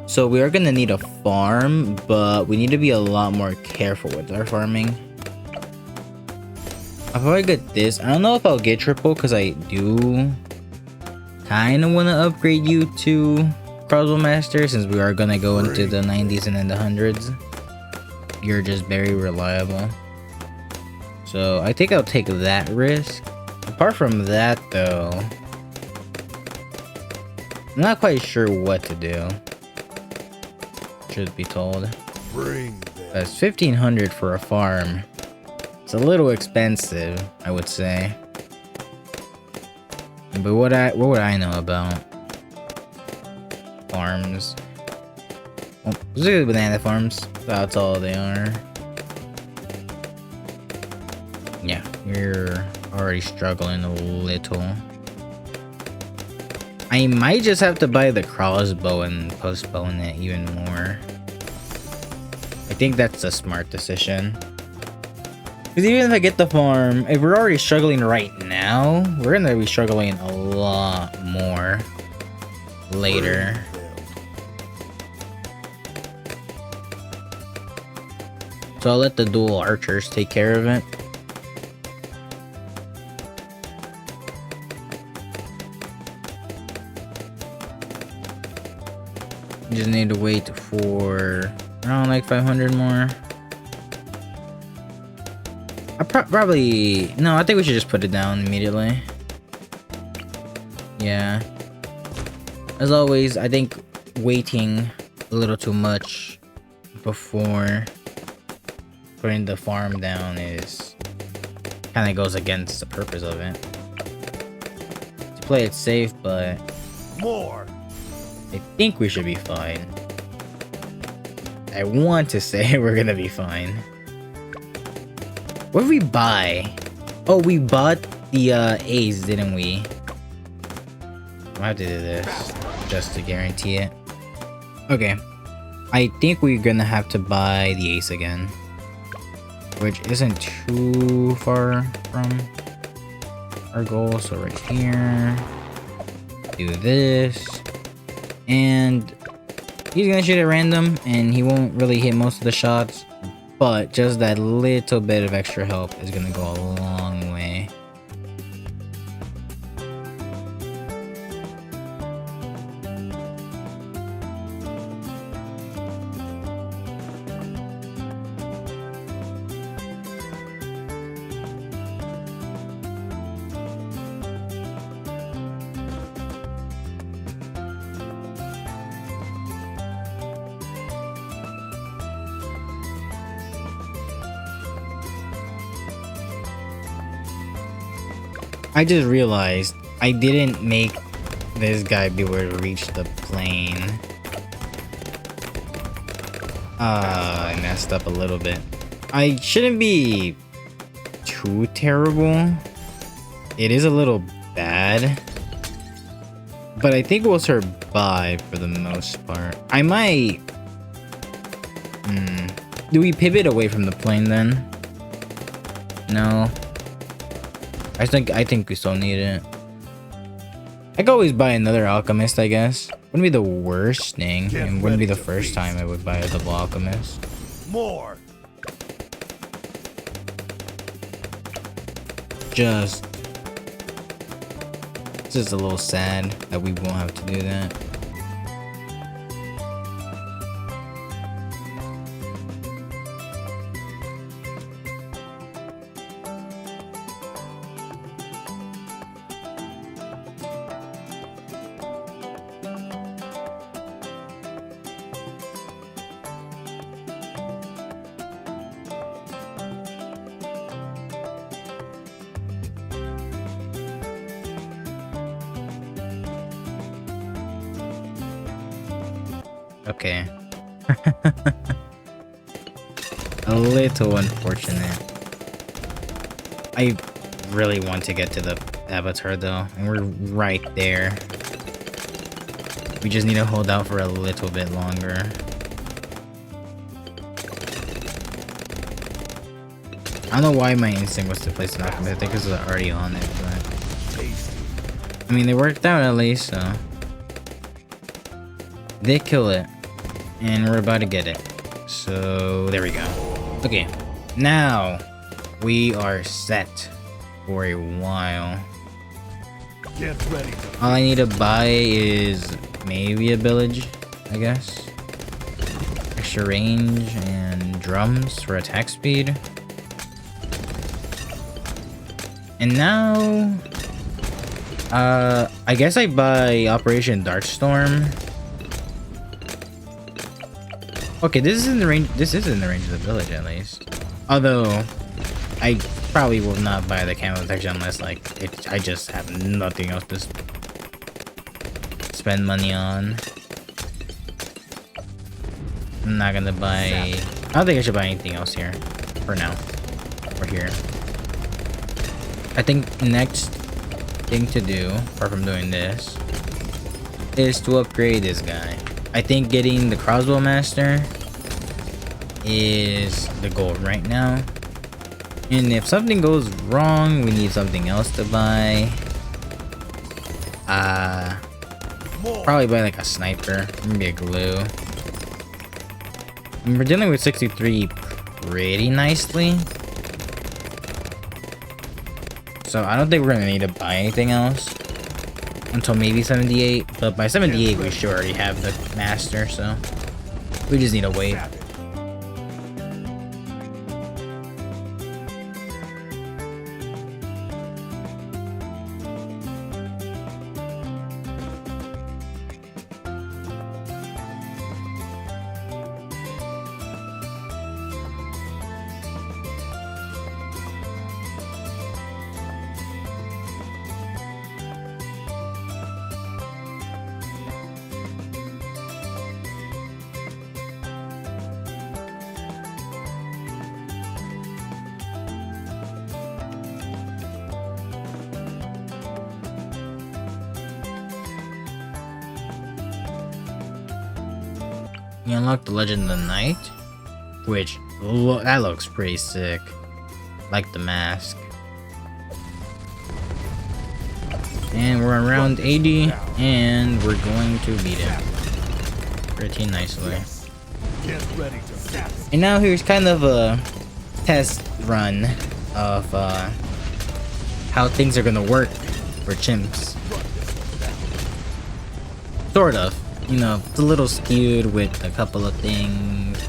so we are gonna need a farm, but we need to be a lot more careful with our farming. I'll probably get this. I don't know if I'll get triple because I do kind of want to upgrade you to Crossbow Master, since we are gonna go into the 90s and then the 100s. You're just very reliable, so I think I'll take that risk. Apart from that, though, I'm not quite sure what to do. truth be told. Bring them. That's 1,500 for a farm. It's a little expensive, I would say. But what would I know about farms? Well, these are banana farms. That's all they are. Yeah, we're already struggling a little. I might just have to buy the crossbow and postpone it even more. I think that's a smart decision. Because even if I get the farm, if we're already struggling right now, we're gonna be struggling a lot more later. So I'll let the dual archers take care of it. Just need to wait for around like 500 more. Probably no. I think we should just put it down immediately. Yeah. As always, I think waiting a little too much before putting the farm down is kind of goes against the purpose of it. To play it safe, but More. I think we should be fine. I want to say we're gonna be fine. What did we buy? Oh, we bought the A's, didn't we? I have to do this just to guarantee it. Okay. I think we're gonna have to buy the Ace again, which isn't too far from our goal. So right here, do this. And he's gonna shoot at random, and he won't really hit most of the shots, but just that little bit of extra help is gonna go a long way. I just realized I didn't make this guy be able to reach the plane. I messed up a little bit. I shouldn't be too terrible. It is a little bad, but I think we'll survive for the most part. I might... Do we pivot away from the plane then? No. I think we still need it. I could always buy another alchemist, I guess. Wouldn't be the worst thing, and wouldn't be the first time I would buy a double alchemist. More. It's just a little sad that we won't have to do that. Okay. A little unfortunate. I really want to get to the avatar though, and we're right there. We just need to hold out for a little bit longer. I don't know why my instinct was to place an alchemist. I think it was already on it, but I mean, they worked out at least, so they kill it. And we're about to get it. So there we go. Okay, now we are set for a while. Get ready. All I need to buy is maybe a village, I guess. Extra range and drums for attack speed. And now, I guess I buy Operation Darkstorm. Okay, this is in the range. This is in the range of the village at least. Although, I probably will not buy the camo protection unless like I just have nothing else to spend money on. I'm not gonna buy. I don't think I should buy anything else here for now. Or here. I think next thing to do, apart from doing this, is to upgrade this guy. I think getting the crossbow master is the goal right now. And if something goes wrong, we need something else to buy. Probably buy like a sniper, maybe a glue. And we're dealing with 63 pretty nicely. So I don't think we're gonna need to buy anything else until maybe 78. But by 78, we should already have the master, so we just need to wait. We unlocked the Legend of the Night, which that looks pretty sick. Like the mask. And we're on round 80, and we're going to beat him pretty nicely. And now here's kind of a test run of how things are gonna work for chimps. Sort of. You know, it's a little skewed with a couple of things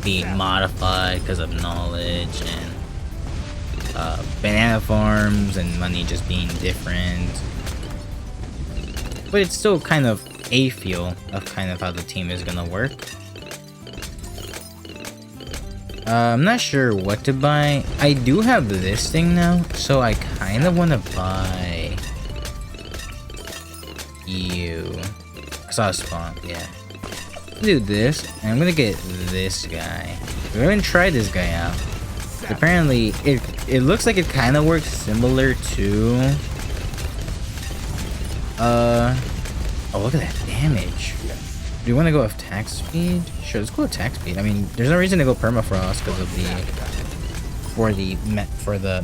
being modified because of knowledge and banana farms and money just being different. But it's still kind of a feel of kind of how the team is gonna work. I'm not sure what to buy. I do have this thing now, so I kind of want to buy you. I saw a spawn, yeah. Do this, and I'm gonna get this guy. We haven't tried this guy out. Apparently, it looks like it kind of works similar to. Oh, look at that damage. Do you want to go with attack speed? Sure, let's go with attack speed. I mean, there's no reason to go permafrost because of the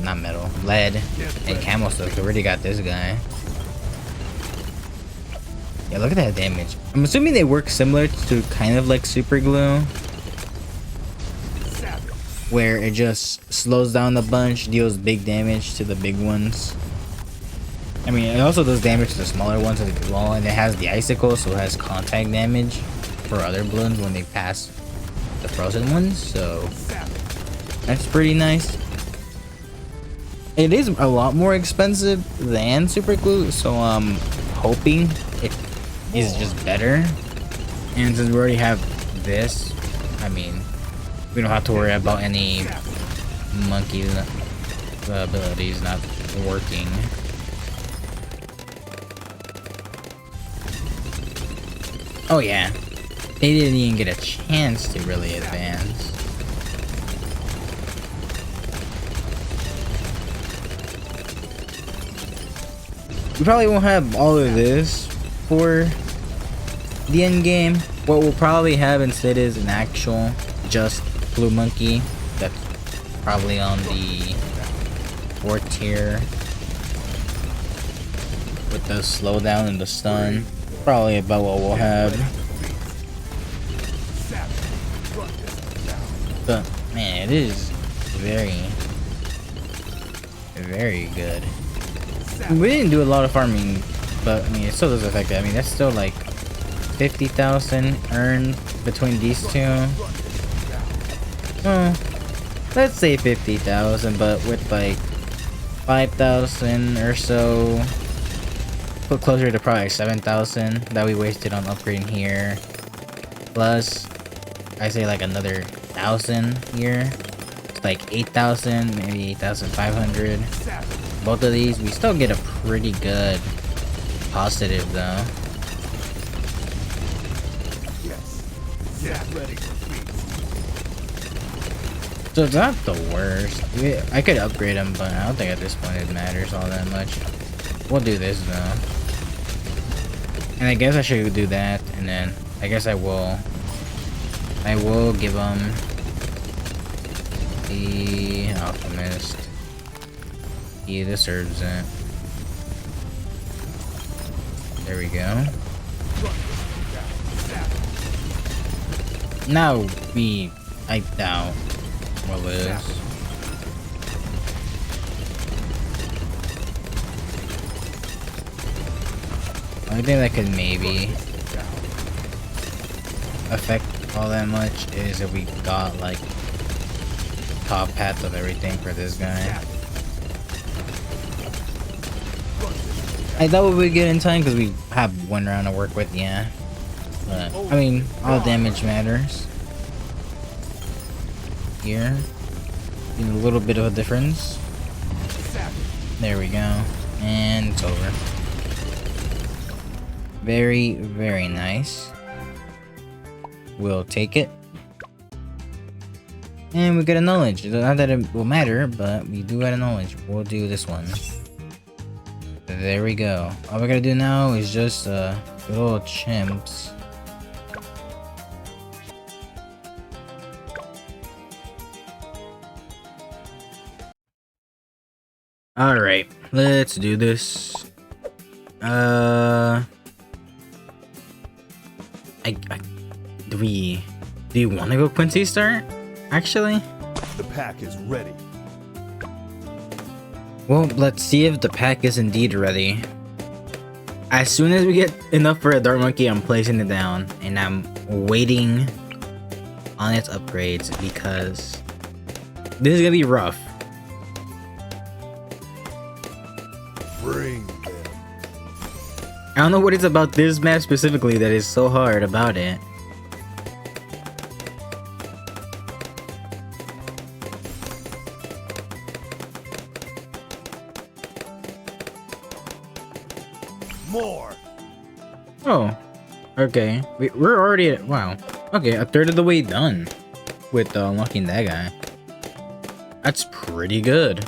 not metal, lead and camo stuff. We already got this guy. Yeah, look at that damage. I'm assuming they work similar to kind of like super glue, where it just slows down a bunch, deals big damage to the big ones. I mean, it also does damage to the smaller ones as well, and it has the icicle, so it has contact damage for other balloons when they pass the frozen ones, so that's pretty nice. It is a lot more expensive than super glue, so I'm hoping it is just better. And since we already have this, I mean, we don't have to worry about any monkey abilities not working. Oh yeah, they didn't even get a chance to really advance. We probably won't have all of this for the end game. What we'll probably have instead is an actual just blue monkey that's probably on the 4th tier with the slowdown and the stun. Probably about what we'll have. But man, it is very good. We didn't do a lot of farming, but I mean it still does affect it. I mean that's still like 50,000 earned between these two. Well, let's say 50,000, but with like 5,000 or so, put closer to probably 7,000 that we wasted on upgrading here. Plus I say like another 1,000 here. It's like 8,000, maybe 8,500. Both of these, we still get a pretty good positive though. Get ready for feast. So it's not the worst. I could upgrade them, but I don't think at this point it matters all that much. We'll do this though. And I guess I should do that, and then I guess I will give them the Alchemist. He deserves it. There we go. Now I doubt we'll lose. Only thing that could maybe affect all that much is if we got like top hats of everything for this guy. I thought we would get in time because we have one round to work with, yeah. But I mean, all damage matters. Here, a little bit of a difference. There we go, and it's over. Very, very nice. We'll take it. And we get a knowledge. Not that it will matter, but we do get a knowledge. We'll do this one. There we go. All we gotta do now is just little chimps. Alright, let's do this. Do you want to go Quincy start? Actually? The pack is ready. Well, let's see if the pack is indeed ready. As soon as we get enough for a Dark Monkey, I'm placing it down. And I'm waiting on its upgrades because this is gonna be rough. Bring them. I don't know what it's about this map specifically that is so hard about it. More. Oh, okay. We're already at, wow. Okay, a third of the way done with unlocking that guy. That's pretty good.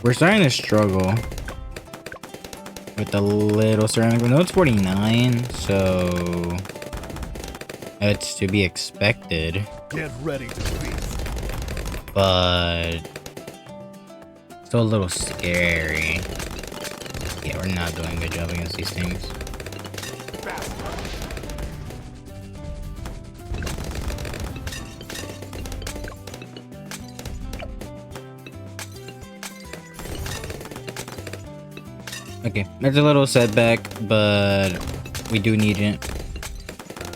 We're starting to struggle with the little ceramic. No, it's 49, so it's to be expected. Get ready to feast. But still a little scary. Yeah, we're not doing a good job against these things. Okay, that's a little setback, but we do need it.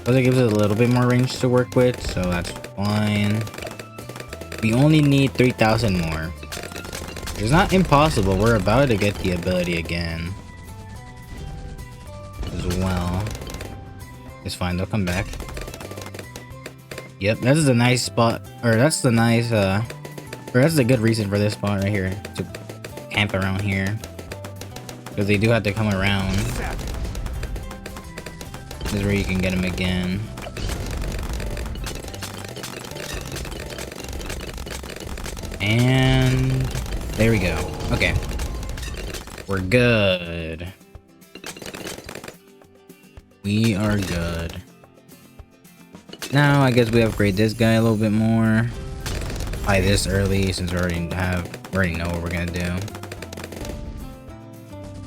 But it gives us a little bit more range to work with, so that's fine. We only need 3,000 more. It's not impossible. We're about to get the ability again as well. It's fine, they'll come back. Yep, that's a nice spot, or that's the nice, or that's a good reason for this spot right here to camp around here. Because they do have to come around. This is where you can get them again. And there we go. Okay. We're good. We are good. Now I guess we upgrade this guy a little bit more. Buy this early since we already know what we're gonna do.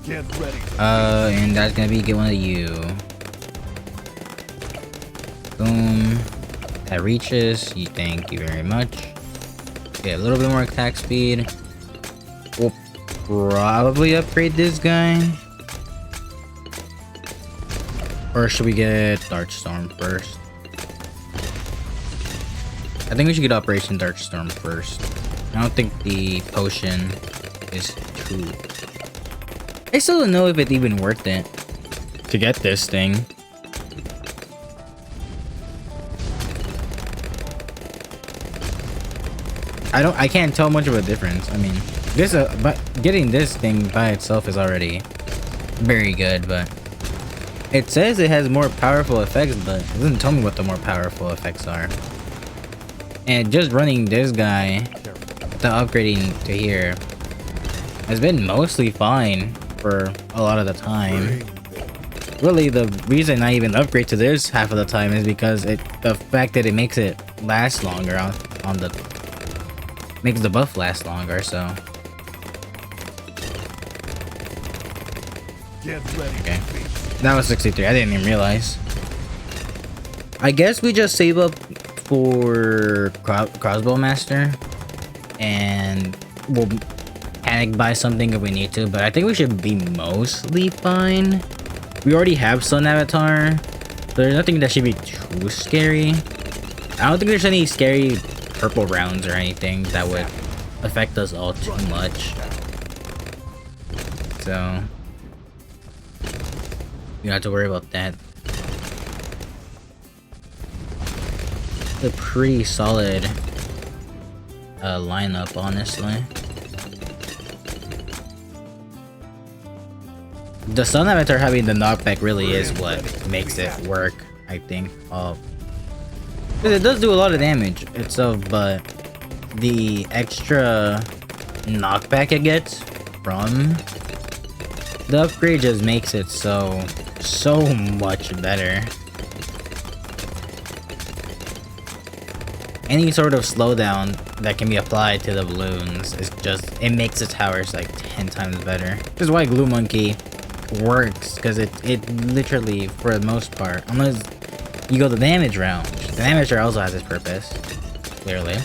Get ready. And that's gonna be get one of you. Boom. That reaches. Thank you very much. Get a little bit more attack speed. We'll probably upgrade this guy. Or should we get Darkstorm first? I think we should get Operation Darkstorm first. I don't think the potion is too... I still don't know if it's even worth it to get this thing. I can't tell much of a difference. I mean, but getting this thing by itself is already very good, but it says it has more powerful effects, but it doesn't tell me what the more powerful effects are. And just running this guy, the upgrading to here, has been mostly fine for a lot of the time. Really, the reason I even upgrade to this half of the time is because the fact that it makes it last longer on the makes the buff last longer. So okay, that was 63. I didn't even realize. I guess we just save up for Crossbow Master, and we'll panic buy something if we need to, but I think we should be mostly fine. We already have Sun Avatar, so there's nothing that should be too scary. I don't think there's any scary purple rounds or anything that would affect us all too much. So you don't have to worry about that. A pretty solid lineup, honestly. The Sun Avatar having the knockback really is what makes it work, I think. It does do a lot of damage itself, but the extra knockback it gets from the upgrade just makes it so much better. Any sort of slowdown that can be applied to the balloons is just, it makes the towers like 10 times better. This is why Glue Monkey works, because it literally, for the most part, unless you go the damage round, the damage round also has its purpose, clearly.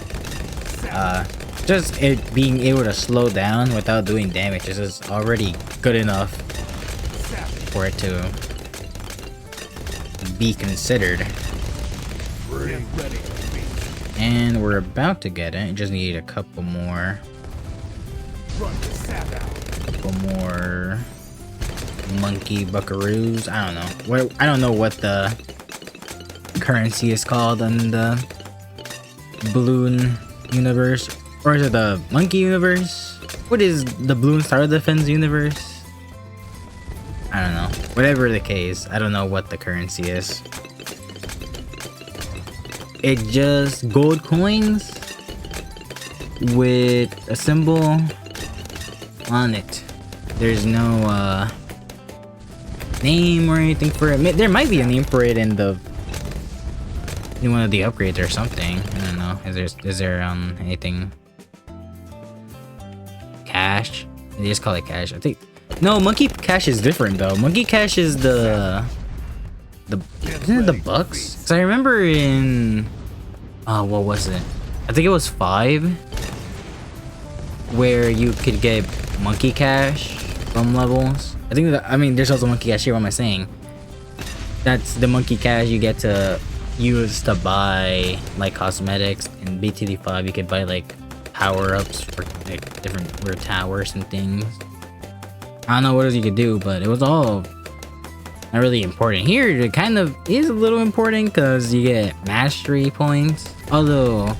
Just it being able to slow down without doing damage is just already good enough for it to be considered. And we're about to get it. Just need a couple more. Couple more monkey buckaroos. I don't know. I don't know what the currency is called in the balloon universe. Or is it the monkey universe? What is the Bloons Tower Defense universe? I don't know. Whatever the case, I don't know what the currency is. It's just gold coins with a symbol on it. There's no name or anything for it. There might be a name for it in one of the upgrades or something. I don't know. Is there anything? Cash? They just call it cash. I think. No, Monkey Cash is different though. Monkey Cash is isn't it the bucks? Cause I remember in what was it? I think it was 5, where you could get Monkey Cash from levels. I mean there's also Monkey Cash here. What am I saying? That's the Monkey Cash you get to use to buy like cosmetics. In BTD5 you could buy like power-ups for like different rare towers and things. I don't know what else you could do, but it was all not really important. Here, it kind of is a little important because you get mastery points. Although,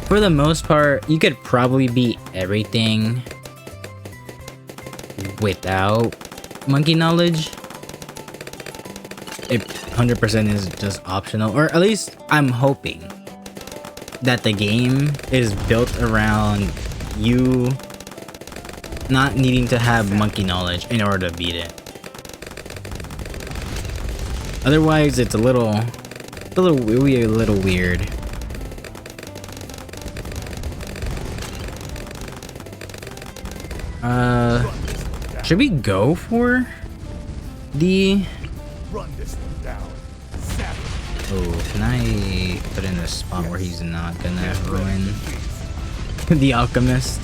for the most part, you could probably beat everything without monkey knowledge, it 100% is just optional, or at least I'm hoping that the game is built around you not needing to have monkey knowledge in order to beat it. Otherwise, it's a little weird. Should we go for the? Run this one down. Savage. Oh, can I put in a spot where he's not gonna ruin the alchemist?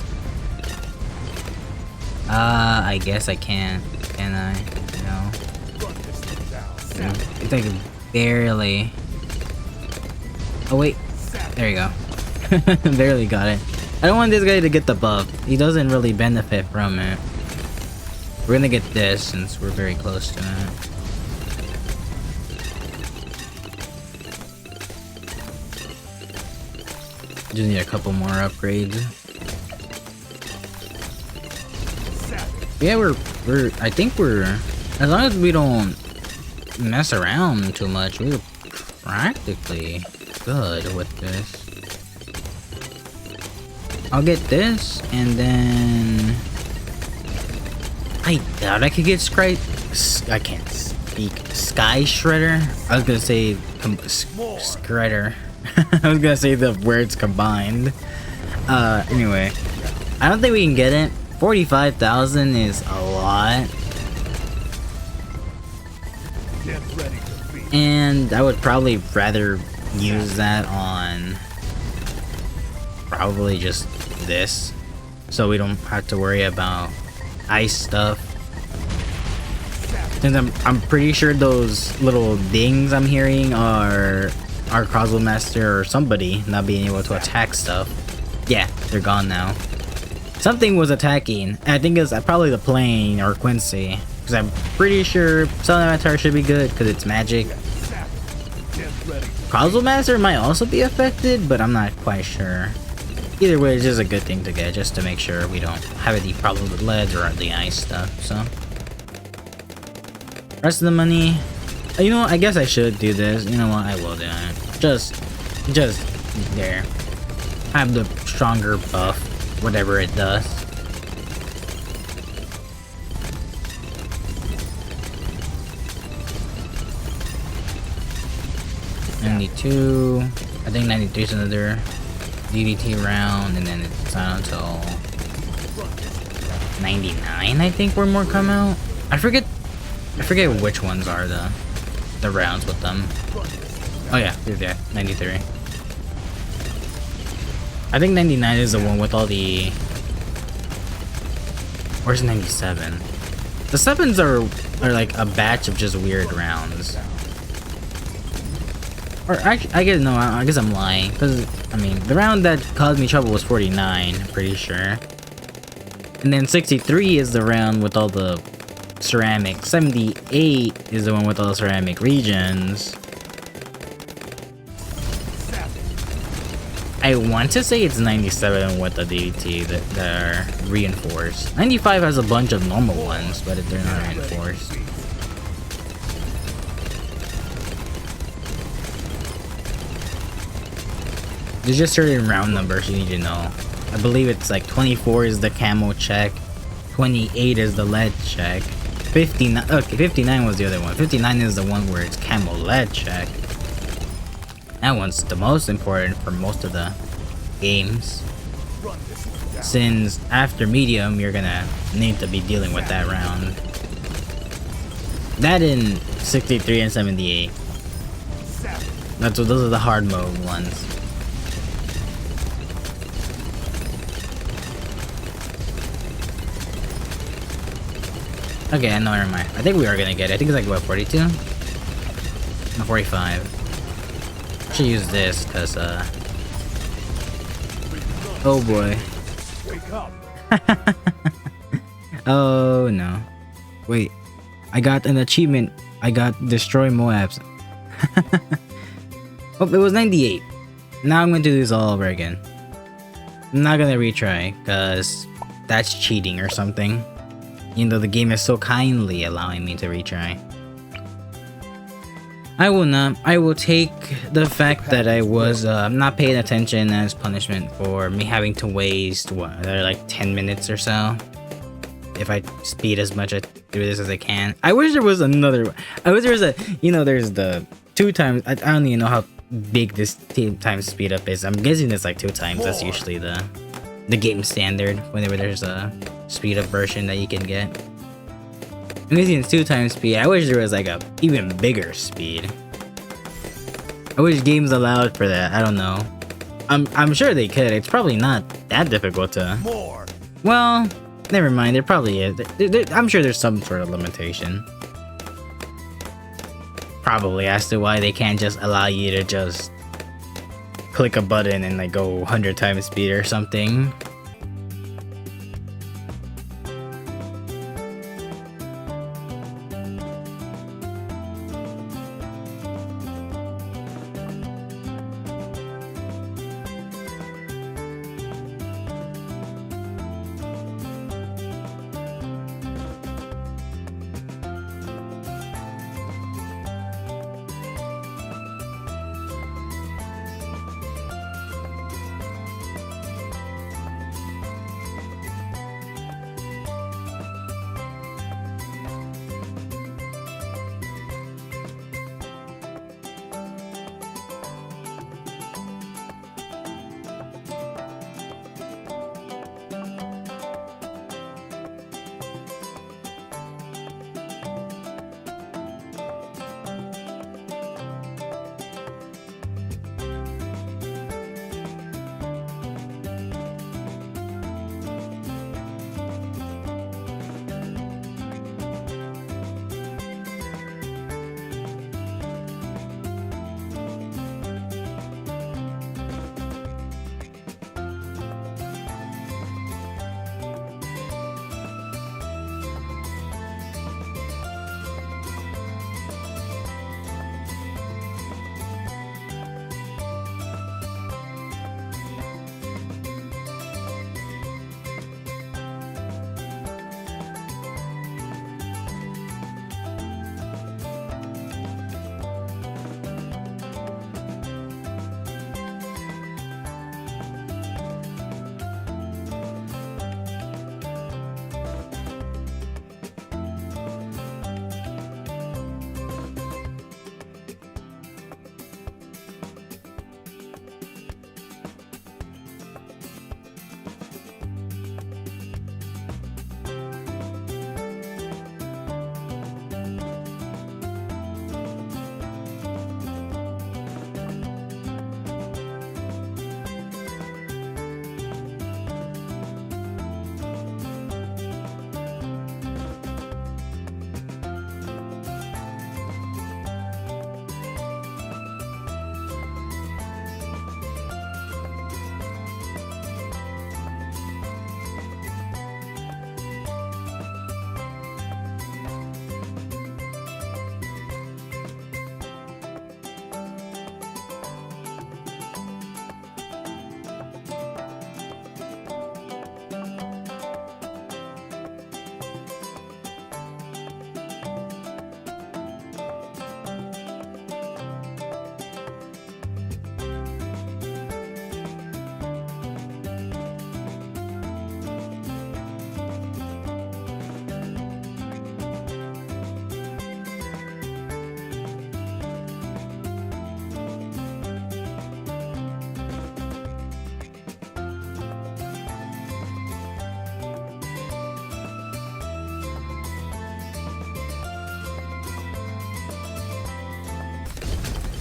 I guess I can't. Can I? No. Run this one down. Savage. It's like barely. Oh wait, there you go. Barely got it. I don't want this guy to get the buff. He doesn't really benefit from it. We're gonna get this since we're very close to it. Just need a couple more upgrades. Yeah, I think we're, as long as we don't mess around too much, we're practically good with this. I'll get this, and then I doubt I could get I can't speak. Sky Shredder? I was gonna say Shredder. I was gonna say the words combined. Anyway. I don't think we can get it. 45,000 is a lot. Get ready to feast. And I would probably rather use that on probably just this, so we don't have to worry about ice stuff. Since I'm pretty sure those little dings I'm hearing are Crossbow Master or somebody not being able to attack stuff. Yeah, they're gone now. Something was attacking. I think it's probably the plane or Quincy, because I'm pretty sure Southern Avatar should be good because it's magic. Crossbow Master might also be affected, but I'm not quite sure. Either way, it's just a good thing to get, just to make sure we don't have any problem with leads or the ice stuff, so. Rest of the money, you know what, I guess I should do this. You know what, I will do it. Just there. Have the stronger buff, whatever it does. $92, I think 93 is another DDT round, and then it's not until 99, I think, where more come out. I forget which ones are the rounds with them. Oh yeah, they're there, 93. I think 99 is the one with all the... Where's 97? The 7s are like a batch of just weird rounds. Or actually, I guess I'm lying, because I mean, the round that caused me trouble was 49, I'm pretty sure. And then 63 is the round with all the ceramic. 78 is the one with all the ceramic regions. I want to say it's 97 with the DDT that are reinforced. 95 has a bunch of normal ones, but they're not reinforced. There's just certain round numbers you need to know. I believe it's like 24 is the camo check, 28 is the lead check, 59, okay, 59 was the other one. 59 is the one where it's camo lead check. That one's the most important for most of the games, since after medium you're gonna need to be dealing with that round. That in 63 and 78. Those are the hard mode ones. Okay, no, never mind. I think we are gonna get it. I think it's like, what, 42? No, 45. Should use this, cause, oh boy. Wake up. Oh no. Wait. I got an achievement. I got Destroy Moabs. Oh, it was 98. Now I'm going to do this all over again. I'm not gonna retry, cause that's cheating or something. Even though the game is so kindly allowing me to retry. I will not. I will take the fact that I was not paying attention as punishment for me having to waste, what, like 10 minutes or so. If I speed as much through this as I can. I wish there was another. I wish there was a, you know, there's the 2 times. I don't even know how big this 2 times speed up is. I'm guessing it's like 2 times. That's usually the game standard whenever there's a speed up version that you can get. I'm guessing it's 2 times speed. I wish there was like a even bigger speed. I wish games allowed for that. I don't know. I'm sure they could. It's probably not that difficult to. More. Well, never mind. There probably is. I'm sure there's some sort of limitation. Probably as to why they can't just allow you to just click a button and like go 100 times speed or something.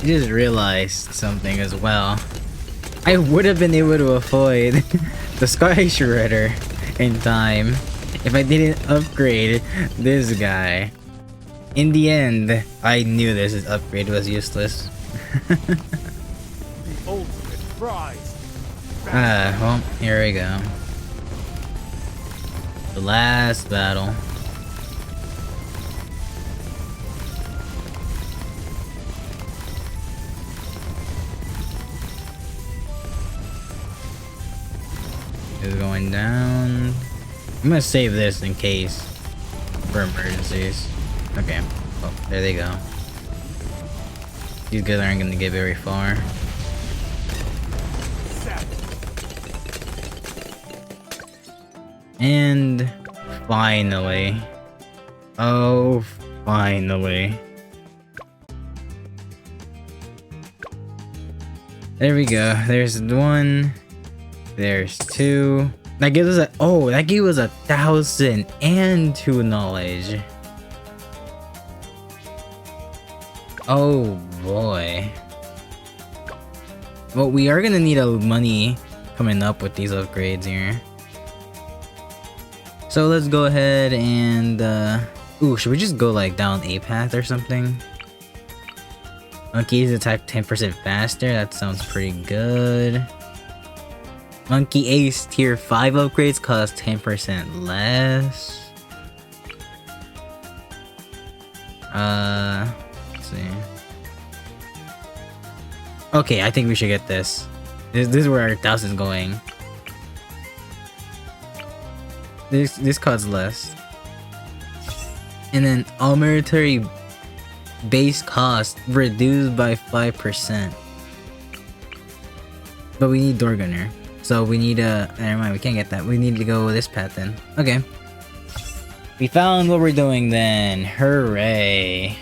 I just realized something as well. I would have been able to avoid the Sky Shredder in time if I didn't upgrade this guy. In the end, I knew this upgrade was useless. The ultimate prize. Well, here we go. The last battle. Is going down. I'm gonna save this in case. for emergencies. Okay. Oh, there they go. These guys aren't gonna get very far. And finally. Oh, finally. There we go. There's one. There's two. That gives us that gave us 1,002 knowledge. Oh boy. Well, we are gonna need a money coming up with these upgrades here. So let's go ahead and ooh, should we just go like down a path or something? Monkeys attack 10% faster, that sounds pretty good. Monkey Ace tier 5 upgrades cost 10% less. Let's see. Okay, I think we should get this. This is where our 1,000 is going. This costs less. And then all military base cost reduced by 5%. But we need door gunner. So we need never mind, we can't get that. We need to go this path then. Okay. We found what we're doing then. Hooray.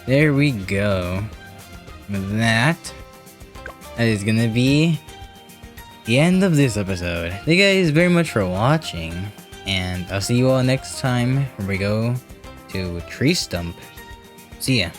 There we go. With that is gonna be the end of this episode. Thank you guys very much for watching. And I'll see you all next time when we go to Tree Stump. See ya.